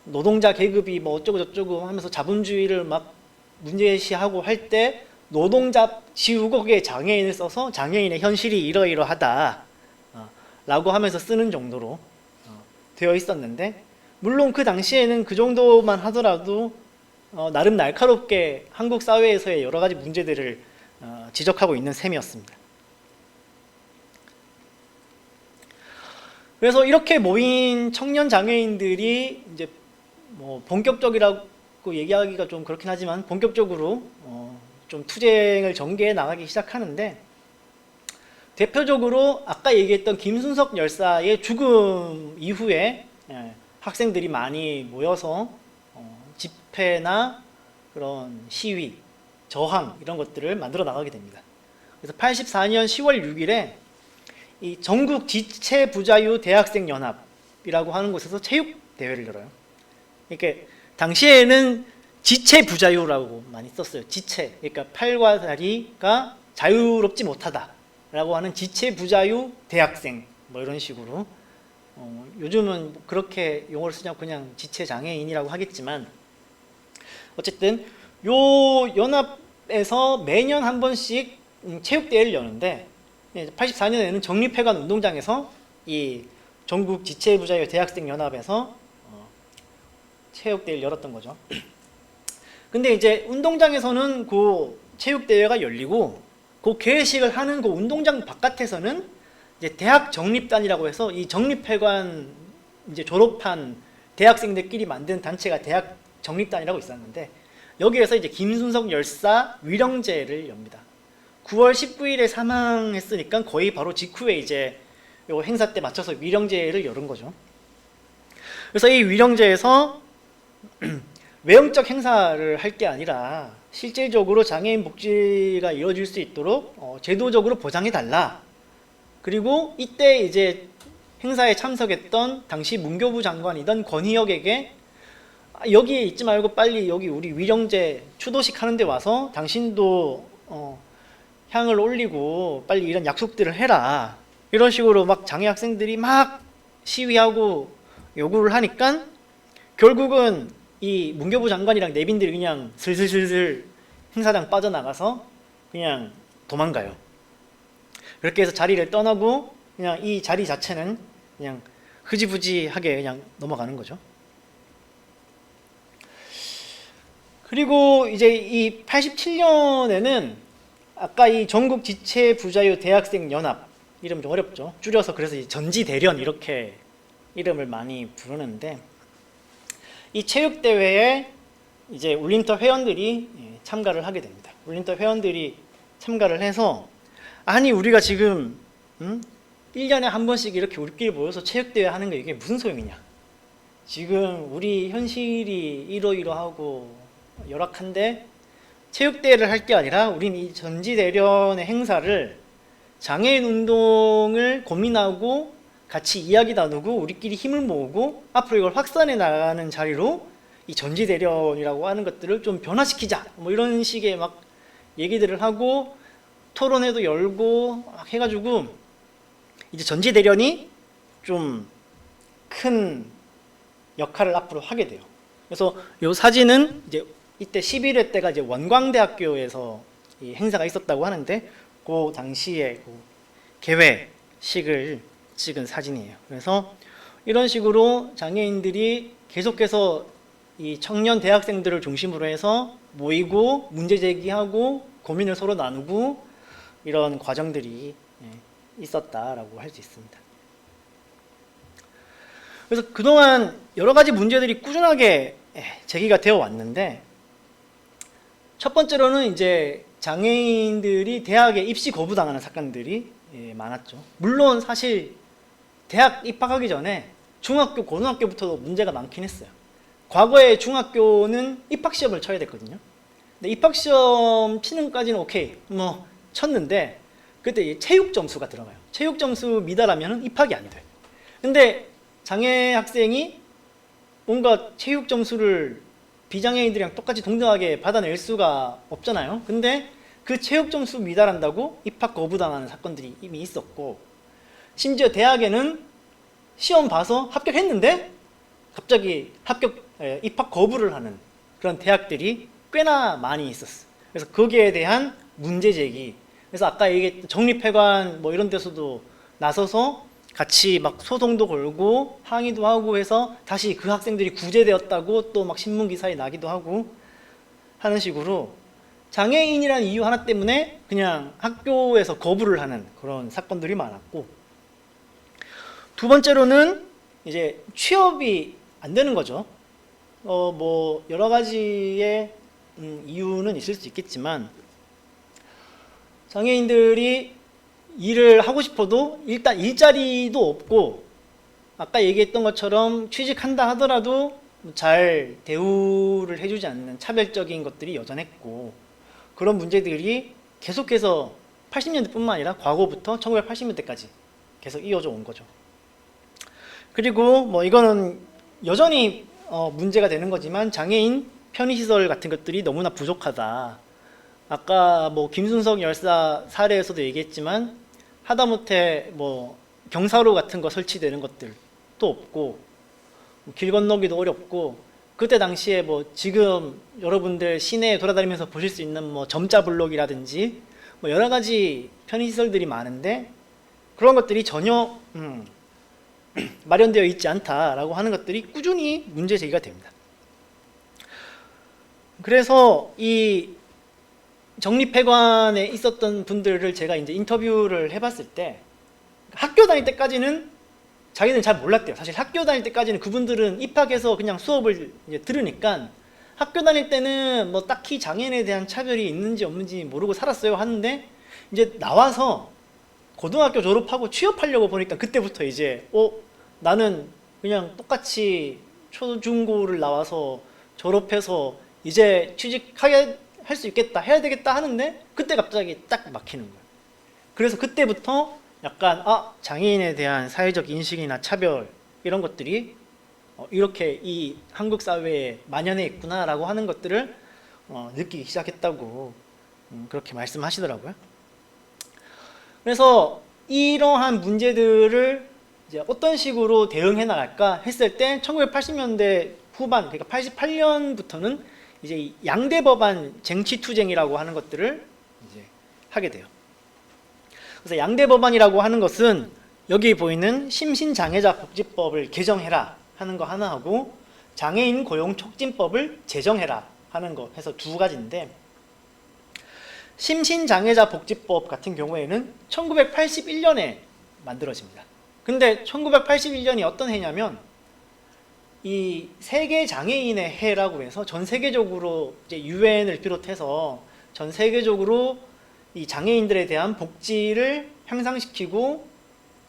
노동자 계급이 뭐 어쩌고 저쩌고 하면서 자본주의를 막 문제시하고 할 때 노동자 지우고 거기에 장애인을 써서 장애인의 현실이 이러이러하다 라고 하면서 쓰는 정도로 되어 있었는데, 물론 그 당시에는 그 정도만 하더라도 나름 날카롭게 한국 사회에서의 여러 가지 문제들을 지적하고 있는 셈이었습니다. 그래서 이렇게 모인 청년 장애인들이 이제 뭐 본격적이라고 얘기하기가 좀 그렇긴 하지만 본격적으로 좀 투쟁을 전개해 나가기 시작하는데, 대표적으로 아까 얘기했던 김순석 열사의 죽음 이후에 학생들이 많이 모여서 집회나 그런 시위, 저항 이런 것들을 만들어 나가게 됩니다. 그래서 84년 10월 6일에 이 전국 지체 부자유 대학생 연합이라고 하는 곳에서 체육 대회를 열어요. 이렇게 당시에는 지체 부자유라고 많이 썼어요. 지체, 그러니까 팔과 다리가 자유롭지 못하다라고 하는 지체 부자유 대학생 뭐 이런 식으로. 요즘은 그렇게 용어를 쓰지 않고 그냥 지체 장애인이라고 하겠지만, 어쨌든 요 연합에서 매년 한 번씩 체육대회를 여는데 84년에는 정립회관 운동장에서 이 전국 지체부자유 대학생 연합에서 체육대회를 열었던 거죠. 근데 이제 운동장에서는 그 체육대회가 열리고 그 개회식을 하는 그 운동장 바깥에서는 이제 대학 정립단이라고 해서 이 정립회관 이제 졸업한 대학생들끼리 만든 단체가 대학 정립단이라고 있었는데, 여기에서 이제 김순석 열사 위령제를 엽니다. 9월 19일에 사망했으니까 거의 바로 직후에 이제 요 행사 때 맞춰서 위령제를 열은 거죠. 그래서 이 위령제에서 외형적 행사를 할 게 아니라 실질적으로 장애인 복지가 이루어질 수 있도록 제도적으로 보장해 달라 그리고 이때 이제 행사에 참석했던 당시 문교부 장관이던 권희혁에게 여기에 있지 말고 빨리 여기 우리 위령제 추도식 하는데 와서 당신도 향을 올리고 빨리 이런 약속들을 해라. 이런 식으로 막 장애 학생들이 막 시위하고 요구를 하니까 결국은 이 문교부 장관이랑 내빈들이 그냥 슬슬슬슬 행사장 빠져나가서 그냥 도망가요. 그렇게 해서 자리를 떠나고 그냥 이 자리 자체는 그냥 흐지부지하게 그냥 넘어가는 거죠. 그리고 이제 이 87년에는 아까 이 전국 지체 부자유 대학생 연합, 이름 좀 어렵죠. 줄여서 그래서 전지대련 이렇게 이름을 많이 부르는데, 이 체육대회에 이제 울린터 회원들이 참가를 하게 됩니다. 울린터 회원들이 참가를 해서, 아니 우리가 지금 1년에 한 번씩 이렇게 우리끼리 모여서 체육대회 하는 거 이게 무슨 소용이냐, 지금 우리 현실이 이러이러하고 열악한데 체육대회를 할 게 아니라 우린 이 전지대련의 행사를 장애인 운동을 고민하고 같이 이야기 나누고 우리끼리 힘을 모으고 앞으로 이걸 확산해 나가는 자리로 이 전지대련이라고 하는 것들을 좀 변화시키자, 뭐 이런 식의 막 얘기들을 하고 토론회도 열고 막 해가지고 이제 전지대련이 좀 큰 역할을 앞으로 하게 돼요. 그래서 이 사진은 이제 이때 11회 때가 이제 원광대학교에서 이 행사가 있었다고 하는데 그 당시에 그 개회식을 찍은 사진이에요. 그래서 이런 식으로 장애인들이 계속해서 이 청년 대학생들을 중심으로 해서 모이고 문제 제기하고 고민을 서로 나누고 이런 과정들이 있었다라고 할 수 있습니다. 그래서 그동안 여러 가지 문제들이 꾸준하게 제기가 되어 왔는데, 첫 번째로는 이제 장애인들이 대학에 입시 거부당하는 사건들이 많았죠. 물론 사실 대학 입학하기 전에 중학교, 고등학교부터도 문제가 많긴 했어요. 과거에 중학교는 입학시험을 쳐야 됐거든요. 근데 입학시험 치는 것까지는 오케이, 뭐 쳤는데 그때 체육 점수가 들어가요. 체육 점수 미달하면 입학이 안 돼. 근데 장애 학생이 뭔가 체육 점수를 비장애인들이랑 똑같이 동등하게 받아낼 수가 없잖아요. 근데 그 체육 점수 미달한다고 입학 거부당하는 사건들이 이미 있었고, 심지어 대학에는 시험 봐서 합격했는데 갑자기 입학 거부를 하는 그런 대학들이 꽤나 많이 있었어요. 그래서 거기에 대한 문제 제기, 그래서 아까 얘기했던 정립회관 뭐 이런 데서도 나서서 같이 막 소송도 걸고 항의도 하고 해서 다시 그 학생들이 구제되었다고 또 막 신문 기사에 나기도 하고 하는 식으로 장애인이라는 이유 하나 때문에 그냥 학교에서 거부를 하는 그런 사건들이 많았고, 두 번째로는 이제 취업이 안 되는 거죠. 뭐 여러 가지의 이유는 있을 수 있겠지만 장애인들이 일을 하고 싶어도 일단 일자리도 없고, 아까 얘기했던 것처럼 취직한다 하더라도 잘 대우를 해주지 않는 차별적인 것들이 여전했고, 그런 문제들이 계속해서 80년대뿐만 아니라 과거부터 1980년대까지 계속 이어져 온 거죠. 그리고 뭐 이거는 여전히 문제가 되는 거지만 장애인 편의시설 같은 것들이 너무나 부족하다. 아까 뭐 김순석 열사 사례에서도 얘기했지만 하다못해 뭐 경사로 같은 거 설치되는 것들도 없고, 길 건너기도 어렵고, 그때 당시에 뭐 지금 여러분들 시내에 돌아다니면서 보실 수 있는 뭐 점자 블록이라든지 뭐 여러 가지 편의시설들이 많은데 그런 것들이 전혀 마련되어 있지 않다라고 하는 것들이 꾸준히 문제 제기가 됩니다. 그래서 이 정립회관에 있었던 분들을 제가 이제 인터뷰를 해봤을 때 학교 다닐 때까지는 자기들은 잘 몰랐대요. 사실 학교 다닐 때까지는 그분들은 입학해서 그냥 수업을 이제 들으니까 학교 다닐 때는 뭐 딱히 장애인에 대한 차별이 있는지 없는지 모르고 살았어요 하는데, 이제 나와서 고등학교 졸업하고 취업하려고 보니까 그때부터 이제 나는 그냥 똑같이 초중고를 나와서 졸업해서 이제 취직하게 할 수 있겠다, 해야 되겠다 하는데 그때 갑자기 딱 막히는 거예요. 그래서 그때부터 약간 장애인에 대한 사회적 인식이나 차별 이런 것들이 이렇게 이 한국 사회에 만연해 있구나라고 하는 것들을 느끼기 시작했다고 그렇게 말씀하시더라고요. 그래서 이러한 문제들을 이제 어떤 식으로 대응해 나갈까 했을 때 1980년대 후반, 그러니까 88년부터는 이제 양대 법안 쟁취투쟁이라고 하는 것들을 이제 하게 돼요. 그래서 양대 법안이라고 하는 것은 여기 보이는 심신장애자 복지법을 개정해라 하는 거 하나 하고 장애인 고용 촉진법을 제정해라 하는 거 해서 두 가지인데, 심신장애자 복지법 같은 경우에는 1981년에 만들어집니다. 근데 1981년이 어떤 해냐면 이 세계 장애인의 해라고 해서 전 세계적으로 이제 유엔을 비롯해서 전 세계적으로 이 장애인들에 대한 복지를 향상시키고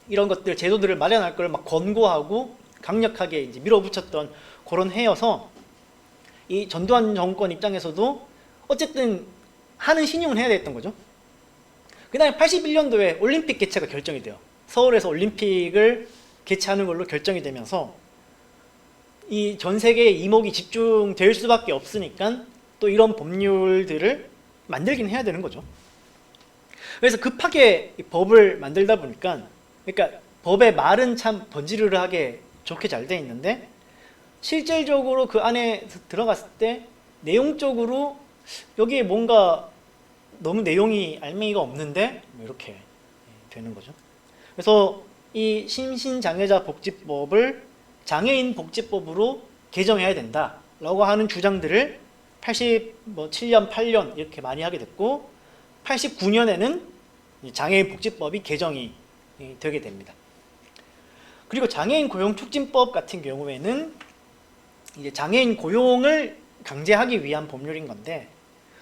이런 것들 제도들을 마련할 걸 막 권고하고 강력하게 이제 밀어붙였던 그런 해여서 이 전두환 정권 입장에서도 어쨌든 하는 신용을 해야 됐던 거죠. 그 다음에 81년도에 올림픽 개최가 결정이 돼요. 서울에서 올림픽을 개최하는 걸로 결정이 되면서 이 전 세계의 이목이 집중될 수밖에 없으니까 또 이런 법률들을 만들긴 해야 되는 거죠. 그래서 급하게 법을 만들다 보니까, 그러니까 법의 말은 참 번지르르하게 좋게 잘 돼 있는데 실질적으로 그 안에 들어갔을 때 내용적으로 여기에 뭔가 너무 내용이 알맹이가 없는데 이렇게 되는 거죠. 그래서 이 심신장애자 복지법을 장애인 복지법으로 개정해야 된다라고 하는 주장들을 87년, 8년 이렇게 많이 하게 됐고 89년에는 장애인 복지법이 개정이 되게 됩니다. 그리고 장애인 고용 촉진법 같은 경우에는 이제 장애인 고용을 강제하기 위한 법률인 건데,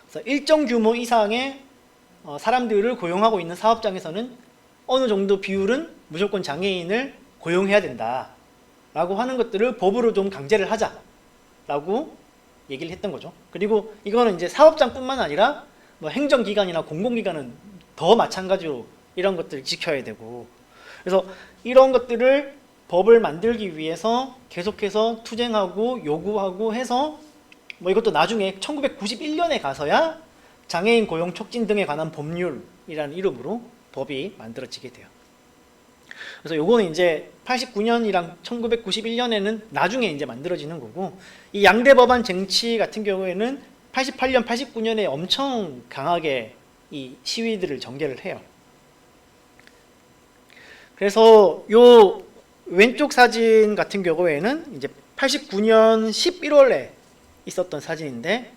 그래서 일정 규모 이상의 사람들을 고용하고 있는 사업장에서는 어느 정도 비율은 무조건 장애인을 고용해야 된다라고 하는 것들을 법으로 좀 강제를 하자라고 얘기를 했던 거죠. 그리고 이거는 이제 사업장뿐만 아니라 뭐 행정기관이나 공공기관은 더 마찬가지로 이런 것들을 지켜야 되고, 그래서 이런 것들을 법을 만들기 위해서 계속해서 투쟁하고 요구하고 해서 뭐 이것도 나중에 1991년에 가서야 장애인 고용 촉진 등에 관한 법률이라는 이름으로 법이 만들어지게 돼요. 그래서 요거는 이제 89년이랑 1991년에는 나중에 이제 만들어지는 거고, 이 양대 법안 쟁취 같은 경우에는 88년, 89년에 엄청 강하게 이 시위들을 전개를 해요. 그래서 요 왼쪽 사진 같은 경우에는 이제 89년 11월에 있었던 사진인데,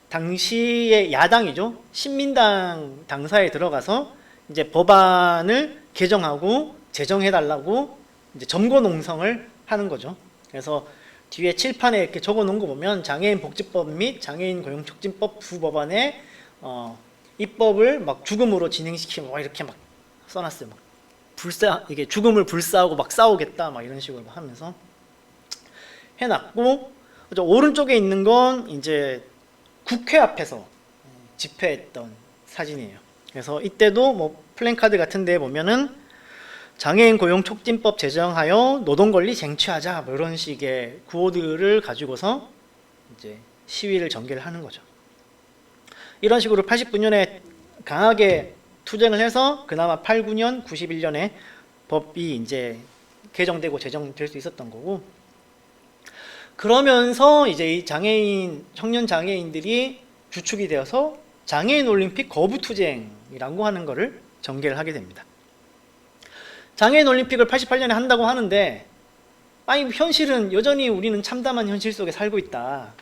당시의 야당이죠. 신민당 당사에 들어가서 이제 법안을 개정하고 제정해달라고 이제 점거 농성을 하는 거죠. 그래서 뒤에 칠판에 이렇게 적어 놓은 거 보면 장애인 복지법 및 장애인 고용 촉진법 두 법안에 입법을 막 죽음으로 진행시키고 막 이렇게 막 써놨어요. 막 이게 죽음을 불사하고 막 싸우겠다 막 이런 식으로 하면서 해놨고, 오른쪽에 있는 건 이제 국회 앞에서 집회했던 사진이에요. 그래서 이때도 뭐 플랜카드 같은 데 보면은 장애인 고용 촉진법 제정하여 노동권리 쟁취하자 뭐 이런 식의 구호들을 가지고서 이제 시위를 전개를 하는 거죠. 이런 식으로 89년에 강하게 투쟁을 해서 그나마 89년, 91년에 법이 이제 개정되고 제정될 수 있었던 거고, 그러면서 이제 이 청년 장애인들이 주축이 되어서 장애인 올림픽 거부 투쟁이라고 하는 거를 전개를 하게 됩니다. 장애인 올림픽을 88년에 한다고 하는데, 아니 현실은 여전히 우리는 참담한 현실 속에 살고 있다.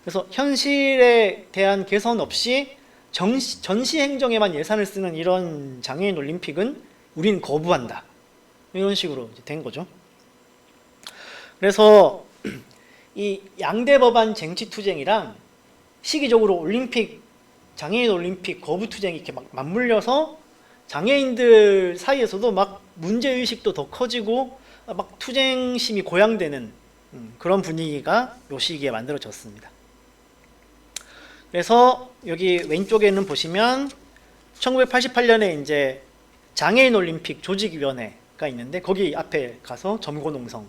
그래서 현실에 대한 개선 없이 전시 행정에만 예산을 쓰는 이런 장애인 올림픽은 우리는 거부한다. 이런 식으로 된 거죠. 그래서 이 양대 법안 쟁취 투쟁이랑 시기적으로 올림픽, 장애인 올림픽 거부 투쟁이 이렇게 막 맞물려서 장애인들 사이에서도 막 문제의식도 더 커지고 막 투쟁심이 고양되는 그런 분위기가 요 시기에 만들어졌습니다. 그래서 여기 왼쪽에는 보시면 1988년에 이제 장애인 올림픽 조직위원회가 있는데 거기 앞에 가서 점거 농성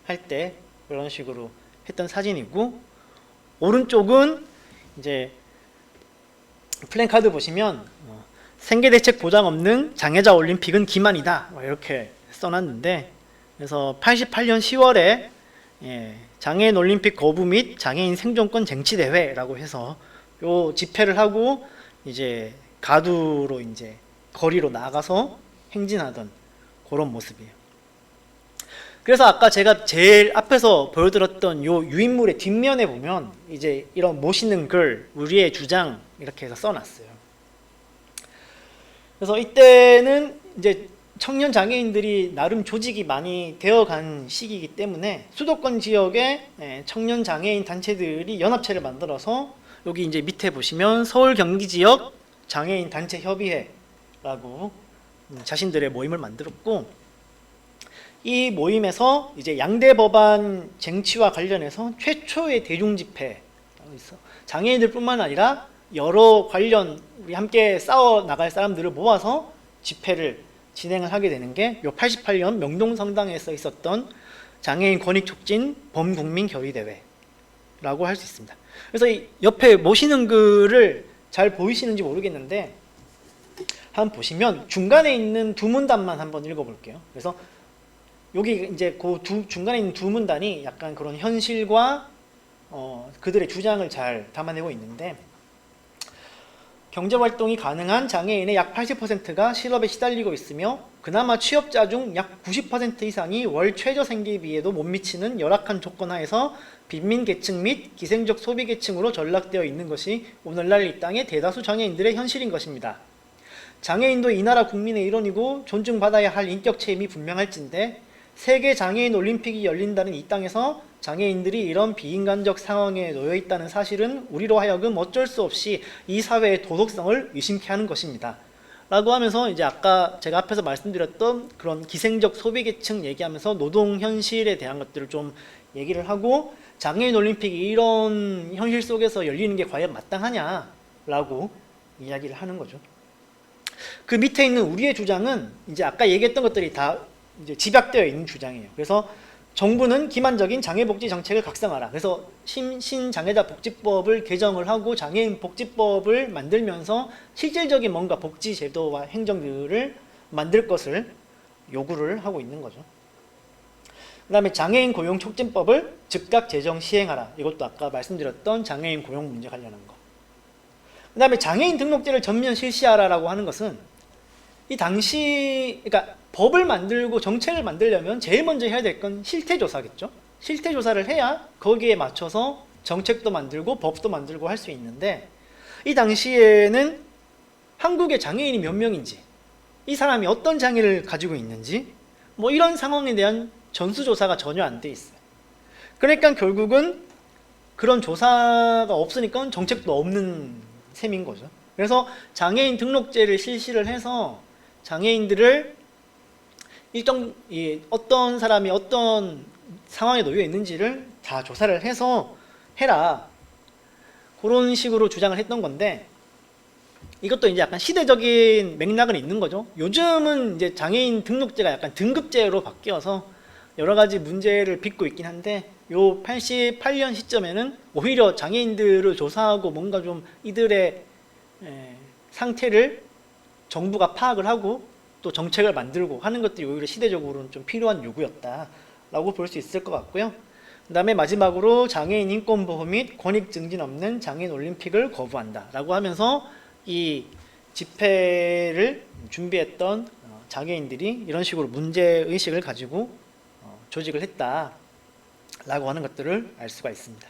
할 때 이런 식으로 했던 사진이고, 오른쪽은 이제 플랜카드 보시면 생계대책 보장 없는 장애자 올림픽은 기만이다 이렇게 써놨는데, 그래서 88년 10월에 장애인 올림픽 거부 및 장애인 생존권 쟁취 대회라고 해서 요 집회를 하고 이제 가두로 이제 거리로 나가서 행진하던 그런 모습이에요. 그래서 아까 제가 제일 앞에서 보여드렸던 요 유인물의 뒷면에 보면 이제 이런 멋있는 글, 우리의 주장 이렇게 해서 써놨어요. 그래서 이때는 이제 청년 장애인들이 나름 조직이 많이 되어간 시기이기 때문에 수도권 지역의 청년 장애인 단체들이 연합체를 만들어서, 여기 이제 밑에 보시면 서울 경기 지역 장애인 단체 협의회라고 자신들의 모임을 만들었고, 이 모임에서 이제 양대 법안 쟁취와 관련해서 최초의 대중 집회라고 있어. 장애인들뿐만 아니라 여러 관련 우리 함께 싸워 나갈 사람들을 모아서 집회를 진행을 하게 되는 게 요 88년 명동성당에서 있었던 장애인 권익 촉진 범국민 결의대회라고 할 수 있습니다. 그래서 이 옆에 모시는 글을 잘 보이시는지 모르겠는데 한번 보시면 중간에 있는 두 문단만 한번 읽어볼게요. 그래서 여기 이제 그 중간에 있는 두 문단이 약간 그런 현실과 그들의 주장을 잘 담아내고 있는데, 경제활동이 가능한 장애인의 약 80%가 실업에 시달리고 있으며 그나마 취업자 중 약 90% 이상이 월 최저 생계비에도 못 미치는 열악한 조건 하에서 빈민계층 및 기생적 소비계층으로 전락되어 있는 것이 오늘날 이 땅의 대다수 장애인들의 현실인 것입니다. 장애인도 이 나라 국민의 일원이고 존중받아야 할 인격 체임이 분명할진데, 세계 장애인 올림픽이 열린다는 이 땅에서 장애인들이 이런 비인간적 상황에 놓여 있다는 사실은 우리로 하여금 어쩔 수 없이 이 사회의 도덕성을 의심케 하는 것입니다. 라고 하면서 이제 아까 제가 앞에서 말씀드렸던 그런 기생적 소비계층 얘기하면서 노동 현실에 대한 것들을 좀 얘기를 하고, 장애인 올림픽이 이런 현실 속에서 열리는 게 과연 마땅하냐라고 이야기를 하는 거죠. 그 밑에 있는 우리의 주장은 이제 아까 얘기했던 것들이 다 이제 집약되어 있는 주장이에요. 그래서 정부는 기만적인 장애복지 정책을 각성하라. 그래서 신장애자 복지법을 개정을 하고 장애인 복지법을 만들면서 실질적인 뭔가 복지 제도와 행정들을 만들 것을 요구를 하고 있는 거죠. 그 다음에 장애인 고용 촉진법을 즉각 제정 시행하라. 이것도 아까 말씀드렸던 장애인 고용 문제 관련한 거. 그 다음에 장애인 등록제를 전면 실시하라라고 하는 것은 이 당시, 그러니까 법을 만들고 정책을 만들려면 제일 먼저 해야 될 건 실태조사겠죠. 실태조사를 해야 거기에 맞춰서 정책도 만들고 법도 만들고 할 수 있는데, 이 당시에는 한국의 장애인이 몇 명인지, 이 사람이 어떤 장애를 가지고 있는지 뭐 이런 상황에 대한 전수조사가 전혀 안 돼 있어요. 그러니까 결국은 그런 조사가 없으니까 정책도 없는 셈인 거죠. 그래서 장애인 등록제를 실시를 해서 장애인들을 어떤 사람이 어떤 상황에 놓여 있는지를 다 조사를 해서 해라, 그런 식으로 주장을 했던 건데, 이것도 이제 약간 시대적인 맥락은 있는 거죠. 요즘은 이제 장애인 등록제가 약간 등급제로 바뀌어서 여러 가지 문제를 빚고 있긴 한데, 요 88년 시점에는 오히려 장애인들을 조사하고 뭔가 좀 이들의 상태를 정부가 파악을 하고 또 정책을 만들고 하는 것들이 오히려 시대적으로는 좀 필요한 요구였다라고 볼 수 있을 것 같고요. 그 다음에 마지막으로 장애인 인권보호 및 권익 증진 없는 장애인 올림픽을 거부한다라고 하면서 이 집회를 준비했던 장애인들이 이런 식으로 문제의식을 가지고 조직을 했다라고 하는 것들을 알 수가 있습니다.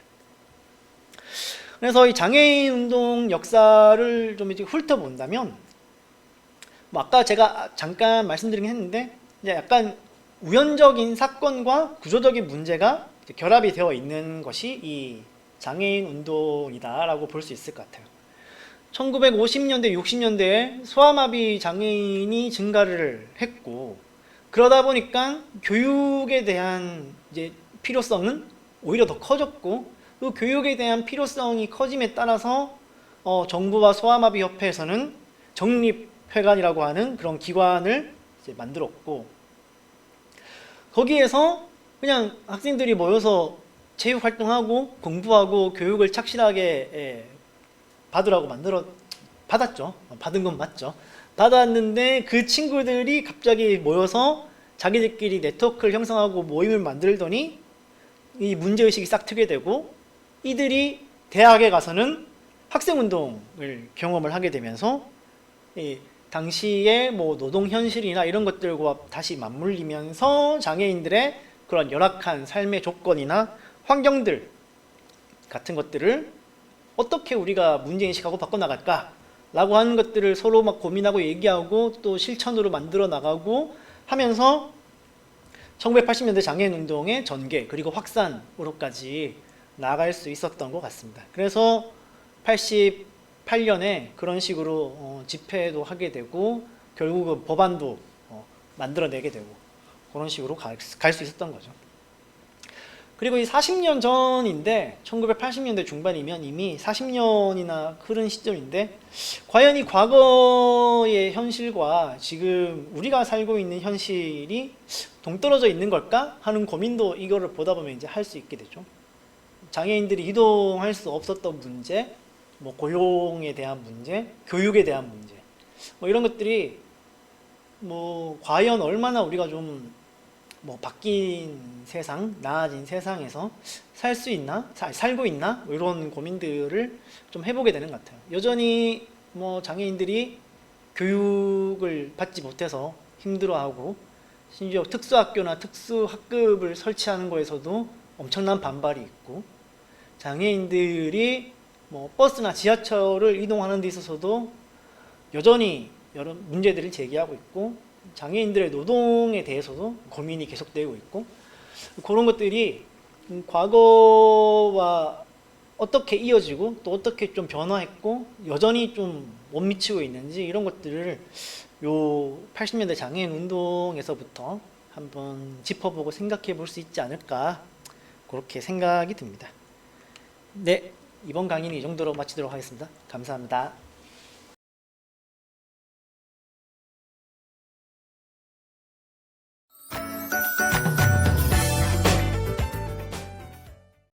그래서 이 장애인 운동 역사를 좀 이제 훑어본다면, 뭐 아까 제가 잠깐 말씀드리긴 했는데, 이제 약간 우연적인 사건과 구조적인 문제가 결합이 되어 있는 것이 이 장애인 운동이다라고 볼 수 있을 것 같아요. 1950년대, 60년대에 소아마비 장애인이 증가를 했고, 그러다 보니까 교육에 대한 이제 필요성은 오히려 더 커졌고, 그 교육에 대한 필요성이 커짐에 따라서 정부와 소아마비 협회에서는 회관이라고 하는 그런 기관을 이제 만들었고, 거기에서 그냥 학생들이 모여서 체육 활동하고 공부하고 교육을 착실하게 받으라고 받았죠. 받은 건 맞죠. 받았는데 그 친구들이 갑자기 모여서 자기들끼리 네트워크를 형성하고 모임을 만들더니 이 문제의식이 싹 트게 되고, 이들이 대학에 가서는 학생운동을 경험을 하게 되면서 이 당시의 뭐 노동 현실이나 이런 것들과 다시 맞물리면서 장애인들의 그런 열악한 삶의 조건이나 환경들 같은 것들을 어떻게 우리가 문제인식하고 바꿔나갈까 라고 하는 것들을 서로 막 고민하고 얘기하고 또 실천으로 만들어 나가고 하면서 1980년대 장애인 운동의 전개 그리고 확산으로까지 나아갈 수 있었던 것 같습니다. 그래서 88년에 그런 식으로 집회도 하게 되고 결국은 법안도 만들어내게 되고 그런 식으로 갈 수 있었던 거죠. 그리고 이 40년 전인데 1980년대 중반이면 이미 40년이나 흐른 시점인데, 과연 이 과거의 현실과 지금 우리가 살고 있는 현실이 동떨어져 있는 걸까 하는 고민도 이거를 보다 보면 이제 할 수 있게 되죠. 장애인들이 이동할 수 없었던 문제, 뭐 고용에 대한 문제, 교육에 대한 문제, 뭐 이런 것들이 뭐 과연 얼마나 우리가 좀 뭐 바뀐 세상, 나아진 세상에서 살 수 있나, 살고 있나, 뭐 이런 고민들을 좀 해보게 되는 것 같아요. 여전히 뭐 장애인들이 교육을 받지 못해서 힘들어하고, 심지어 특수학교나 특수학급을 설치하는 거에서도 엄청난 반발이 있고, 장애인들이 뭐 버스나 지하철을 이동하는 데 있어서도 여전히 여러 문제들을 제기하고 있고, 장애인들의 노동에 대해서도 고민이 계속되고 있고, 그런 것들이 과거와 어떻게 이어지고 또 어떻게 좀 변화했고 여전히 좀 못 미치고 있는지, 이런 것들을 요 80년대 장애인 운동에서부터 한번 짚어보고 생각해 볼 수 있지 않을까, 그렇게 생각이 듭니다. 네, 이번 강의는 이 정도로 마치도록 하겠습니다. 감사합니다.